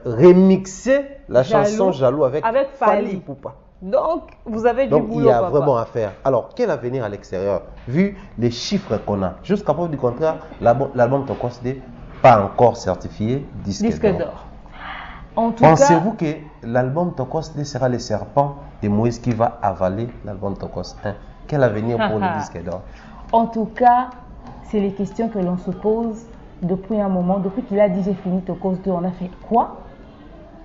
remixé la chanson Jaloux avec Fally Ipupa. Donc, vous avez du boulot. Il y a vraiment à faire. Alors, quel avenir à l'extérieur, vu les chiffres qu'on a? Jusqu'à preuve du contraire, l'album Tokos n'est pas encore certifié disque d'or. Pensez-vous que l'album Tokos sera le serpent de Moïse qui va avaler l'album Tokos 1? Quel avenir pour le disque d'or? En tout cas, c'est les questions que l'on se pose depuis un moment. Depuis qu'il a dit j'ai fini Tokos 2, on a fait quoi?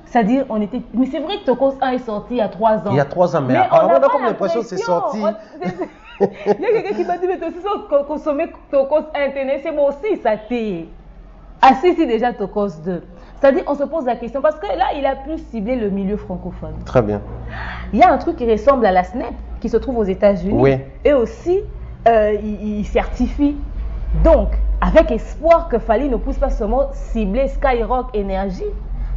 C'est-à-dire, on était... Mais c'est vrai que Tokos 1 est sorti il y a 3 ans. Il y a 3 ans, mais on a comme l'impression que c'est sorti. Il y a quelqu'un qui m'a dit, mais toi aussi, consommer Tokos 1, c'est moi aussi, ça t'est. Ah si, déjà Tokos 2. C'est-à-dire, on se pose la question, parce que là, il a pu cibler le milieu francophone. Très bien. Il y a un truc qui ressemble à la SNEP, qui se trouve aux États-Unis. Oui. Et aussi, il certifie. Donc, avec espoir que Fally ne puisse pas seulement cibler Skyrock Énergie,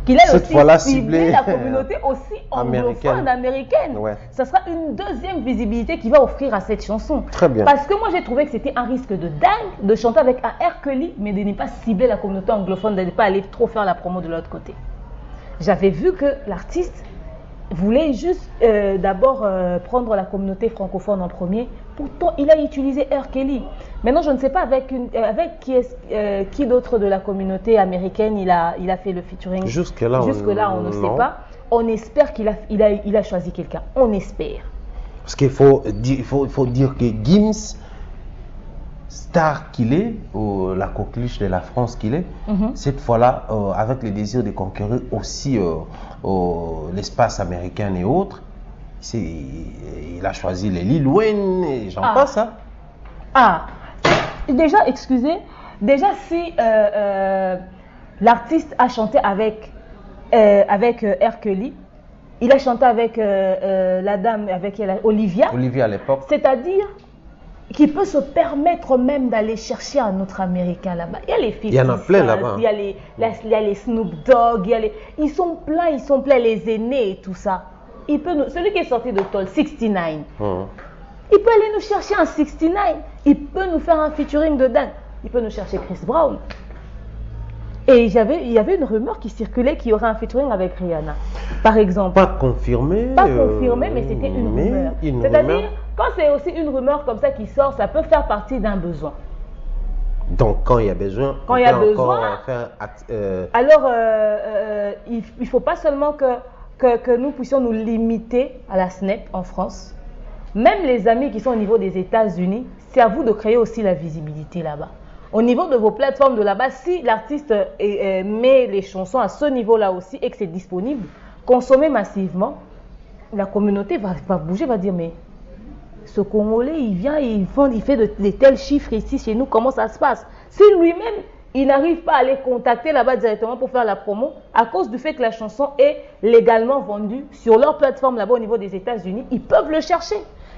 qu'il ait aussi ciblé la communauté aussi anglophone américaine. Ouais. Ça sera une deuxième visibilité qu'il va offrir à cette chanson. Très bien. Parce que moi, j'ai trouvé que c'était un risque de dingue de chanter avec un R. Kelly, mais de ne pas cibler la communauté anglophone, de ne pas aller trop faire la promo de l'autre côté. J'avais vu que l'artiste voulait juste d'abord prendre la communauté francophone en premier. Pourtant, il a utilisé R. Kelly. Maintenant, je ne sais pas avec qui d'autre de la communauté américaine il a fait le featuring. Jusque-là, on ne sait pas. On espère qu'il a choisi quelqu'un. On espère. Parce qu'il faut dire que Gims, star qu'il est, la coqueluche de la France qu'il est, cette fois-là, avec le désir de conquérir aussi l'espace américain et autres, il a choisi les Lil Wayne et j'en passe. Hein. Déjà, excusez, si l'artiste a chanté avec R. Kelly, Il a chanté avec la dame, avec Olivia. Olivia à l'époque. C'est-à-dire qu'il peut se permettre même d'aller chercher un autre Américain là-bas. Il y a les filles. Il y en a plein là-bas. Il y a les Snoop Dogg. Ils sont pleins, les aînés et tout ça. Celui qui est sorti de Toll, 69. Il peut aller nous chercher un 69. Il peut nous faire un featuring de Dan. Il peut nous chercher Chris Brown. Et il y avait une rumeur qui circulait qu'il y aurait un featuring avec Rihanna, par exemple. Pas confirmé. Pas confirmé, mais c'était une rumeur. C'est-à-dire, quand c'est aussi une rumeur comme ça qui sort, ça peut faire partie d'un besoin. Donc, quand il y a besoin, alors, il ne faut pas seulement que nous puissions nous limiter à la SNEP en France. Même les amis qui sont au niveau des États-Unis, c'est à vous de créer aussi la visibilité là-bas. Au niveau de vos plateformes de là-bas, si l'artiste met les chansons à ce niveau-là aussi et que c'est disponible, consommez massivement, la communauté va bouger, va dire mais ce Congolais, il vient, il fait de tels chiffres ici chez nous, comment ça se passe? Si lui-même, il n'arrive pas à les contacter là-bas directement pour faire la promo, à cause du fait que la chanson est légalement vendue sur leur plateforme là-bas au niveau des États-Unis, ils peuvent le chercher.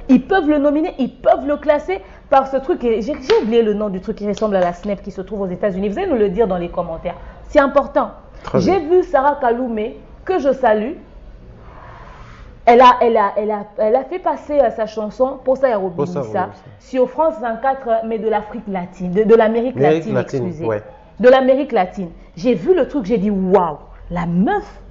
Ils peuvent le nominer, ils peuvent le classer par ce truc. J'ai oublié le nom du truc qui ressemble à la SNEP qui se trouve aux États-Unis. Vous allez nous le dire dans les commentaires. C'est important. J'ai vu Sarah Kaloumé, que je salue. Elle a fait passer sa chanson Posa ya Robinissa sur France 24, mais de l'Afrique latine, de l'Amérique latine, excusez. Ouais. De l'Amérique latine. J'ai vu le truc, j'ai dit waouh, la meuf,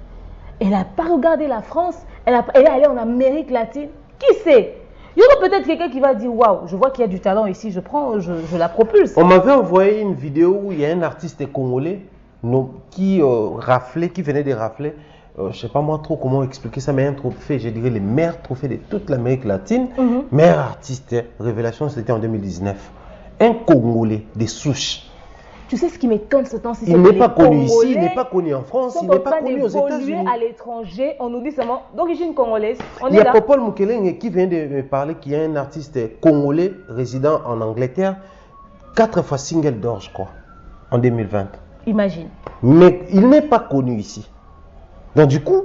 elle n'a pas regardé la France, elle est allée en Amérique latine. Qui sait? Il y aura peut-être quelqu'un qui va dire waouh, je vois qu'il y a du talent ici, je la propulse. On m'avait envoyé une vidéo où il y a un artiste congolais qui venait de rafler, je ne sais pas moi trop comment expliquer ça, mais un trophée, je dirais les meilleurs trophées de toute l'Amérique latine. Meilleur artiste, révélation, c'était en 2019. Un Congolais de souche. Tu sais ce qui m'étonne ce temps-ci? Il n'est pas connu ici, il n'est pas connu en France, il n'est pas connu aux États-Unis. À l'étranger, on nous dit seulement d'origine congolaise. Il y a Popol Mukeleng qui vient de me parler qu'il y a un artiste congolais résident en Angleterre, 4 fois single d'or, je crois, en 2020. Imagine. Mais il n'est pas connu ici. Donc du coup,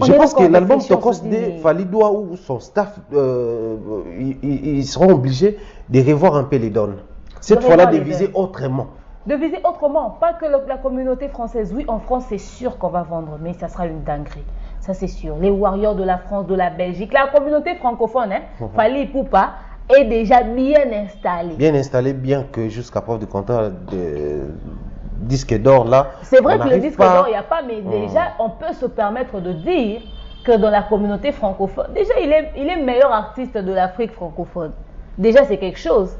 je pense que l'album Tokos de Falidoa ou son staff, ils seront obligés de revoir un peu les donnes. Cette fois-là, de viser autrement. De viser autrement, pas que la communauté française. Oui, en France, c'est sûr qu'on va vendre, mais ça sera une dinguerie. Ça, c'est sûr. Les Warriors de la France, de la Belgique, la communauté francophone, Fally Ipupa, est déjà bien installée. Bien installée, bien que jusqu'à preuve du contraire de disque d'or, là. C'est vrai que le disque d'or, il n'y a pas, mais déjà, on peut se permettre de dire que dans la communauté francophone, déjà, il est meilleur artiste de l'Afrique francophone. Déjà, c'est quelque chose.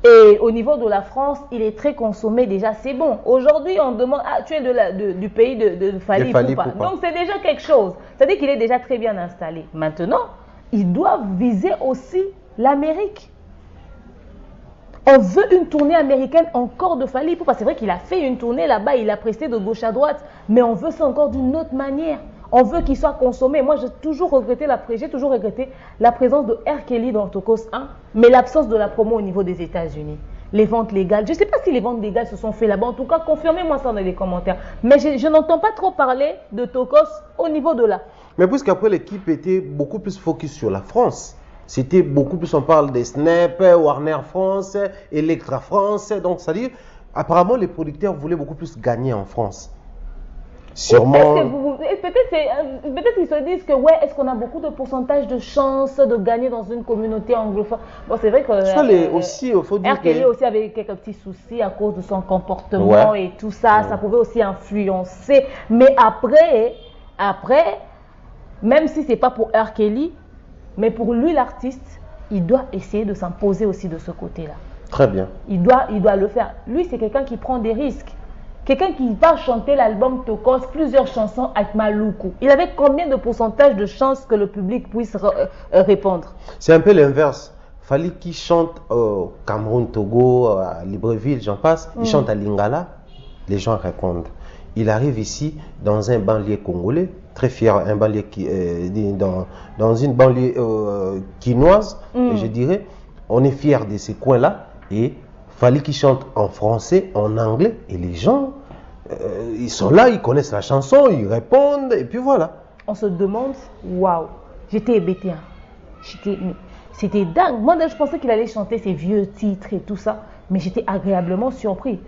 Et au niveau de la France, il est très consommé déjà, c'est bon. Aujourd'hui, on demande, tu es du pays de Fally Ipupa. Donc c'est déjà quelque chose. C'est-à-dire qu'il est déjà très bien installé. Maintenant, ils doivent viser aussi l'Amérique. On veut une tournée américaine encore de Fally Ipupa. C'est vrai qu'il a fait une tournée là-bas, il a presté de gauche à droite. Mais on veut ça encore d'une autre manière. On veut qu'il soit consommé. Moi, j'ai toujours regretté la présence de R. Kelly dans Tokos 1, mais l'absence de la promo au niveau des États-Unis. Les ventes légales. Je ne sais pas si les ventes légales se sont faites là-bas. En tout cas, confirmez-moi ça dans les commentaires. Mais je n'entends pas trop parler de Tokos au niveau de là. Mais puisqu'après, l'équipe était beaucoup plus focus sur la France. C'était beaucoup plus, on parle des Snap, Warner France, Electra France. Donc, c'est-à-dire, apparemment, les producteurs voulaient beaucoup plus gagner en France. Sûrement. Peut-être qu'ils se disent que ouais, est-ce qu'on a beaucoup de pourcentage de chances de gagner dans une communauté anglophone? Bon, c'est vrai que aussi, il faut dire R. Kelly aussi avait quelques petits soucis à cause de son comportement et tout ça. Ça pouvait aussi influencer. Mais après, même si c'est pas pour R. Kelly, mais pour lui l'artiste, il doit essayer de s'imposer aussi de ce côté-là. Très bien. Il doit le faire. Lui, c'est quelqu'un qui prend des risques. Quelqu'un qui va chanter l'album Tokos, plusieurs chansons avec Maluku. Il avait combien de pourcentage de chances que le public puisse répondre? C'est un peu l'inverse. Fally qui chante au Cameroun, Togo, à Libreville, j'en passe. Il chante à Lingala, les gens répondent. Il arrive ici dans un banlieue congolais, très fier, un banlieue dans une banlieue quinoise, je dirais. On est fier de ces coins-là et Fally qui chante en français, en anglais, et les gens, ils sont là, ils connaissent la chanson, ils répondent, et puis voilà. on se demande, waouh, j'étais hébété. C'était dingue. Moi, je pensais qu'il allait chanter ses vieux titres et tout ça, mais j'étais agréablement surpris.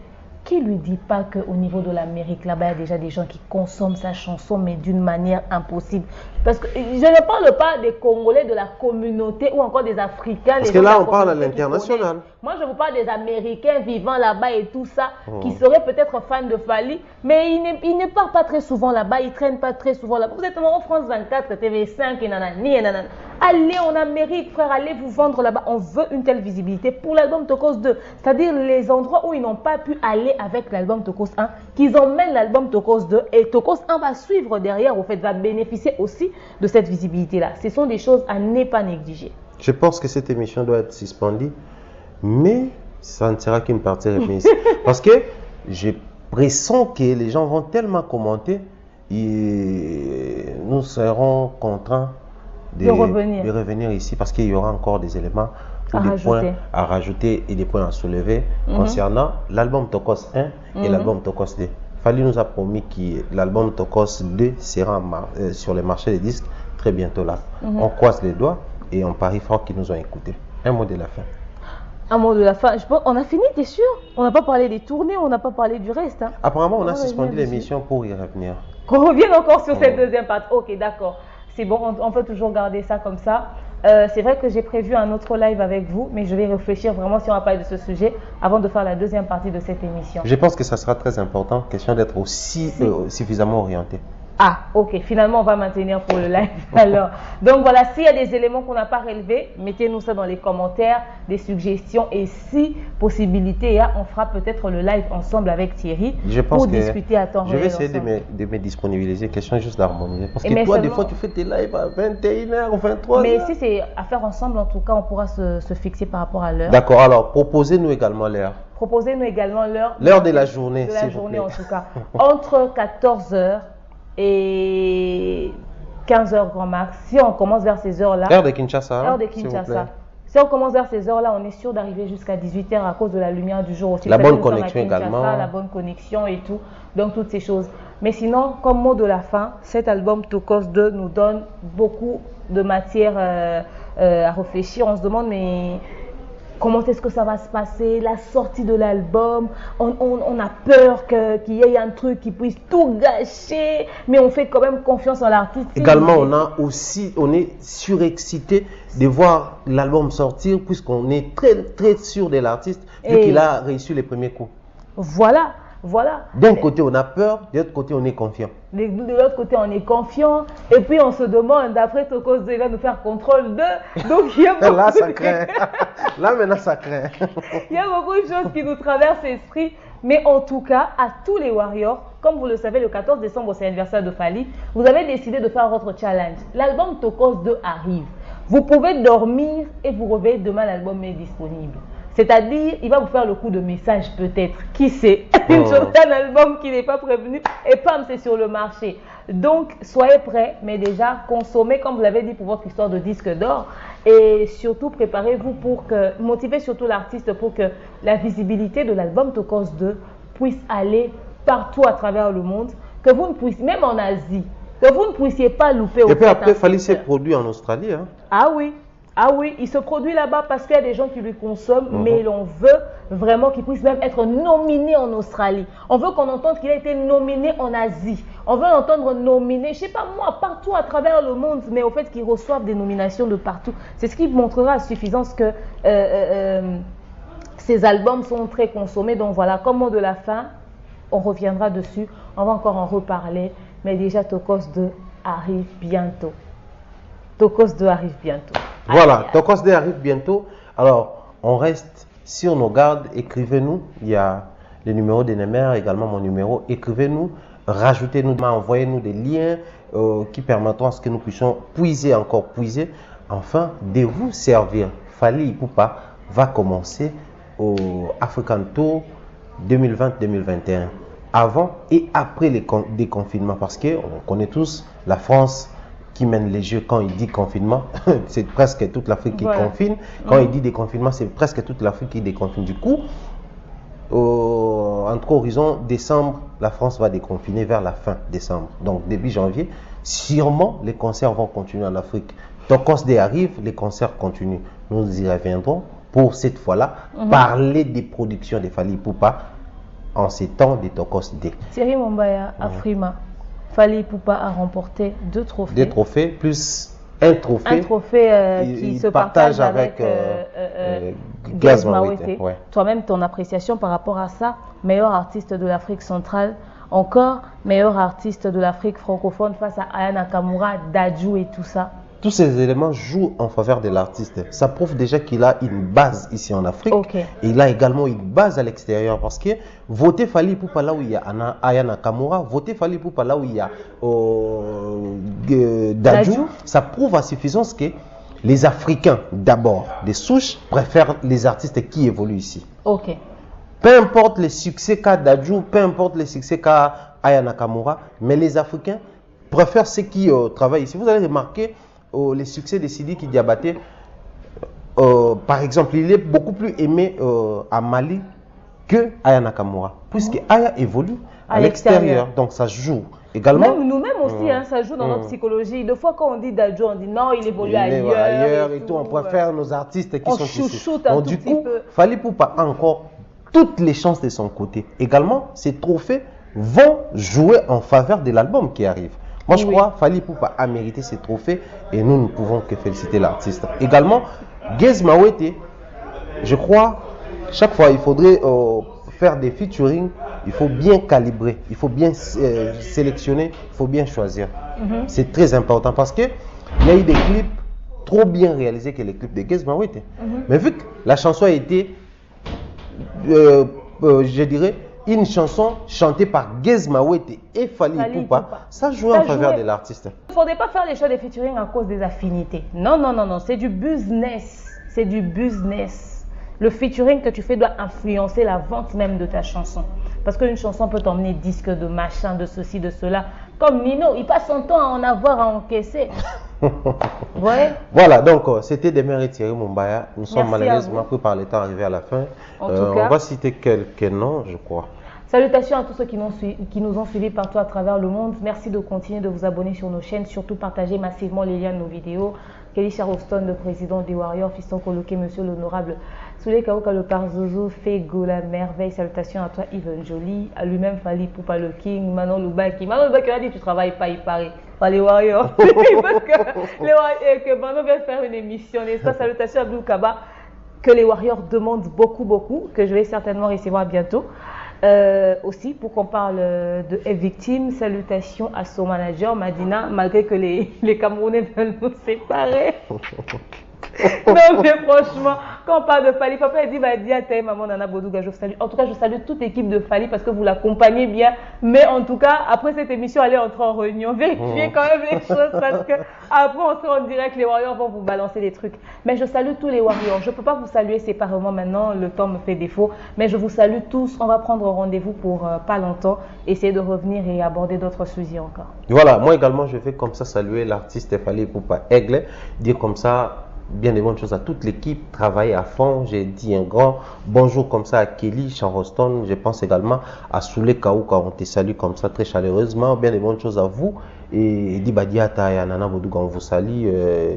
Qui lui dit pas qu'au niveau de l'Amérique, là-bas, il y a déjà des gens qui consomment sa chanson, mais d'une manière impossible. Parce que je ne parle pas des Congolais de la communauté ou encore des Africains. Parce que là, on parle à l'international. Moi, je vous parle des Américains vivant là-bas et tout ça, qui seraient peut-être fans de Fally, mais ils ne partent pas très souvent là-bas, ils ne traînent pas très souvent là-bas. Vous êtes en France 24, TV5, et nanani, et nanana. Allez en Amérique, frère, allez vous vendre là-bas. On veut une telle visibilité pour l'album Tokos 2. C'est-à-dire les endroits où ils n'ont pas pu aller avec l'album Tokos 1, qu'ils emmènent l'album Tokos 2 et Tokos 1 va suivre derrière, au fait, va bénéficier aussi de cette visibilité-là. Ce sont des choses à ne pas négliger. Je pense que cette émission doit être suspendue, mais ça ne sera qu'une partie remise. Parce que je pressens que les gens vont tellement commenter et nous serons contraints de revenir ici parce qu'il y aura encore des éléments ou des points à rajouter et des points à soulever concernant l'album Tokos 1 et l'album Tokos 2. Fally nous a promis que l'album Tokos 2 sera sur les marchés des disques très bientôt là. On croise les doigts et on parie fort qu'ils nous ont écoutés. Un mot de la fin. Un mot de la fin. Je pense, on a fini, t'es sûr? On n'a pas parlé des tournées, on n'a pas parlé du reste. Hein. Apparemment, on a suspendu l'émission pour y revenir. Qu'on revienne encore sur cette deuxième partie. Ok, d'accord. C'est bon, on peut toujours garder ça comme ça. C'est vrai que j'ai prévu un autre live avec vous, mais je vais réfléchir vraiment si on va parler de ce sujet avant de faire la deuxième partie de cette émission. Je pense que ça sera très important, question d'être aussi suffisamment orienté. Ah, ok. Finalement, on va maintenir pour le live. Alors, donc voilà, s'il y a des éléments qu'on n'a pas relevés, mettez-nous ça dans les commentaires, des suggestions. Et si possibilité, on fera peut-être le live ensemble avec Thierry pour discuter à temps réel. Je vais essayer de me disponibiliser. Question juste d'harmoniser. Parce que toi, des fois, tu fais tes lives à 21h ou 23h. Mais si c'est à faire ensemble, en tout cas, on pourra se fixer par rapport à l'heure. D'accord. Alors, proposez-nous également l'heure. Proposez-nous également l'heure. L'heure de la journée, de la journée, en tout cas. Entre 14h et 15h grand max. Si on commence vers ces heures-là. Heure de Kinshasa. Heure de Kinshasa. Si on commence vers ces heures-là, on est sûr d'arriver jusqu'à 18h à cause de la lumière du jour aussi. La bonne connexion également. La bonne connexion et tout. Donc, toutes ces choses. Mais sinon, comme mot de la fin, cet album Tokos 2 nous donne beaucoup de matière à réfléchir. On se demande, mais comment est-ce que ça va se passer? La sortie de l'album, on a peur qu'il y ait un truc qui puisse tout gâcher, mais on fait quand même confiance en l'artiste. Également, on est surexcité de voir l'album sortir, puisqu'on est très sûr de l'artiste, vu qu'il a réussi les premiers coups. Voilà. D'un côté, on a peur, de l'autre côté, on est confiant. De l'autre côté, on est confiant. Et puis, on se demande, d'après Tokos 2, il va nous faire contrôle 2. Donc, il y a beaucoup là, ça craint. Là, maintenant, ça craint. Il y a beaucoup de choses qui nous traversent l'esprit. Mais en tout cas, à tous les Warriors, comme vous le savez, le 14 décembre, c'est l'anniversaire de Fally. Vous avez décidé de faire votre challenge. L'album Tokos 2 arrive. Vous pouvez dormir et vous réveiller demain, l'album est disponible. C'est-à-dire, il va vous faire le coup de message peut-être. Qui sait? Un album qui n'est pas prévenu et pam, c'est sur le marché. Donc, soyez prêts, mais déjà, consommez, comme vous l'avez dit, pour votre histoire de disque d'or. Et surtout, préparez-vous motivez surtout l'artiste pour que la visibilité de l'album Tokos 2 puisse aller partout à travers le monde. Que vous ne puissiez, même en Asie, que vous ne puissiez pas louper. Et puis après, Fally s'est produit en Australie. Hein. Ah oui, il se produit là-bas parce qu'il y a des gens qui lui consomment, mais l'on veut vraiment qu'il puisse même être nominé en Australie. On veut qu'on entende qu'il a été nominé en Asie. On veut l'entendre nominé, je ne sais pas moi, partout à travers le monde, mais au fait qu'il reçoive des nominations de partout. C'est ce qui montrera à suffisance que ces albums sont très consommés. Donc voilà, comme mot de la fin, on reviendra dessus. On va encore en reparler. Mais déjà, Tokos 2 arrive bientôt. Tokos 2 arrive bientôt. Voilà, Tokos 2 arrive bientôt. Alors, on reste sur nos gardes. Écrivez-nous. Il y a le numéro de Nemer, également mon numéro. Écrivez-nous, rajoutez-nous, envoyez-nous des liens qui permettront à ce que nous puissions puiser, afin de vous servir. Fally Ipupa va commencer au African Tour 2020-2021. Avant et après les déconfinements, parce qu'on connaît tous la France qui mène les jeux. Quand il dit confinement, c'est presque toute l'Afrique qui confine. Quand il dit déconfinement, c'est presque toute l'Afrique qui déconfine. Du coup, entre horizon décembre, la France va déconfiner vers la fin décembre. Donc début janvier, sûrement les concerts vont continuer en Afrique. Tokos Day arrive, les concerts continuent. Nous y reviendrons pour cette fois-là parler des productions de Fally Ipupa en ces temps de Tokos Day. Thierry Mumbaya, Afrima, Fally Ipupa a remporté 2 trophées. 2 trophées plus un trophée qui se partage avec Gaz Mawete. Ouais. Toi-même, ton appréciation par rapport à ça, meilleur artiste de l'Afrique centrale, encore meilleur artiste de l'Afrique francophone face à Aya Nakamura, Dadju et tout ça. Tous ces éléments jouent en faveur de l'artiste. Ça prouve déjà qu'il a une base ici en Afrique. Okay. Et il a également une base à l'extérieur. Parce que voter Fally Ipupa là où il y a Aya Nakamura, voter Fally Ipupa là où il y a Dadju, ça prouve à suffisance que les Africains, d'abord, des souches, préfèrent les artistes qui évoluent ici. Ok. Peu importe les succès qu'a Dadju, peu importe les succès qu'a Aya Nakamura, mais les Africains préfèrent ceux qui travaillent ici. Vous allez remarquer les succès de Sidiki Diabaté, par exemple, il est beaucoup plus aimé à Mali que Aya Nakamura, puisque Aya évolue à l'extérieur, donc ça joue. Également, nous-mêmes aussi, hein, ça joue dans notre psychologie. Deux fois quand on dit Dadju, on dit non, il évolue ailleurs et tout. On préfère nos artistes qui sont ici. Donc du coup, Fally Ipupa a encore toutes les chances de son côté. Également, ces trophées vont jouer en faveur de l'album qui arrive. Moi, je crois que Fally Ipupa a mérité ces trophées et nous ne pouvons que féliciter l'artiste. Également, Gaz Mawete, je crois, chaque fois, il faudrait faire des featuring, il faut bien calibrer, il faut bien sélectionner, il faut bien choisir. C'est très important parce qu'il y a eu des clips trop bien réalisés que les clips de Gaz Mawete. Mais vu que la chanson a été, je dirais, une chanson chantée par Gaz Mawete et Fally Ipupa, ça joue en faveur de l'artiste. Il ne faudrait pas faire les choix de featuring à cause des affinités. Non, non, non, non, c'est du business. C'est du business. Le featuring que tu fais doit influencer la vente même de ta chanson. Parce qu'une chanson peut t'emmener disque de machin, de ceci, de cela. Comme Nino, il passe son temps à en avoir à encaisser. Ouais. Voilà, donc c'était Demer et Thierry Mumbaya. Nous sommes malheureusement pris par le temps arrivé à la fin. En tout cas, on va citer quelques noms, je crois. Salutations à tous ceux qui nous ont suivis partout à travers le monde. Merci de continuer de vous abonner sur nos chaînes. Surtout partagez massivement les liens de nos vidéos. Kelly Charleston, le président des Warriors, fiston coloqué, monsieur l'honorable Souley Kaouka, le père Zozo, Fego, la merveille. Salutations à toi, Yvan Jolie, à lui-même Fally Ipupa, le King, Manon Loubaki. Manon Loubaki a dit tu travailles pas, il paraît. Pas les Warriors. Parce que Manon vient faire une émission, n'est-ce pas? Salutations à Abdou Kaba, que les Warriors demandent beaucoup, que je vais certainement recevoir bientôt. Aussi, pour qu'on parle de victimes, salutations à son manager, Madina, malgré que les Camerounais veulent nous séparer. Non, mais franchement, quand on parle de Fally, papa dit, bah, dis à ta maman Nana Bodouga, je vous salue. En tout cas, je salue toute l'équipe de Fally parce que vous l'accompagnez bien. Mais en tout cas, après cette émission, allez entrer en réunion. Vérifiez quand même les choses parce que après, on sera en direct. Les Warriors vont vous balancer des trucs. Mais je salue tous les Warriors. Je ne peux pas vous saluer séparément maintenant. Le temps me fait défaut. Mais je vous salue tous. On va prendre rendez-vous pour pas longtemps. Essayer de revenir et aborder d'autres sujets encore. Voilà, moi également, je vais comme ça saluer l'artiste Fally Ipupa Aigle. Dire comme ça bien des bonnes choses à toute l'équipe, travailler à fond. J'ai dit un grand bonjour comme ça à Kelly Charleston. Je pense également à Souley Kaouka. On te salue comme ça très chaleureusement. Bien des bonnes choses à vous. Et Dibadiata et Anana Bodouga, on vous salue.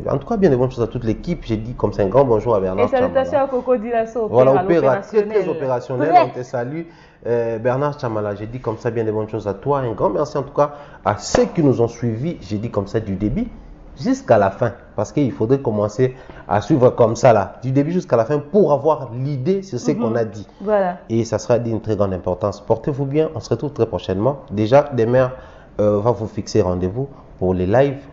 En tout cas, bien des bonnes choses à toute l'équipe. J'ai dit comme ça un grand bonjour à Bernard. Et salutations à Coco Dilasso. Voilà, opéra très opérationnel. On te salue. Bernard Chamala, j'ai dit comme ça bien des bonnes choses à toi. Un grand merci en tout cas à ceux qui nous ont suivis. J'ai dit comme ça du début jusqu'à la fin, parce qu'il faudrait commencer à suivre comme ça là, du début jusqu'à la fin pour avoir l'idée sur ce qu'on a dit. Voilà. Et ça sera d'une très grande importance. Portez-vous bien, on se retrouve très prochainement. Déjà, Demer va vous fixer rendez-vous pour les lives.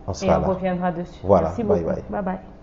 On sera là. On reviendra dessus. Voilà, merci bye beaucoup. bye. Bye bye.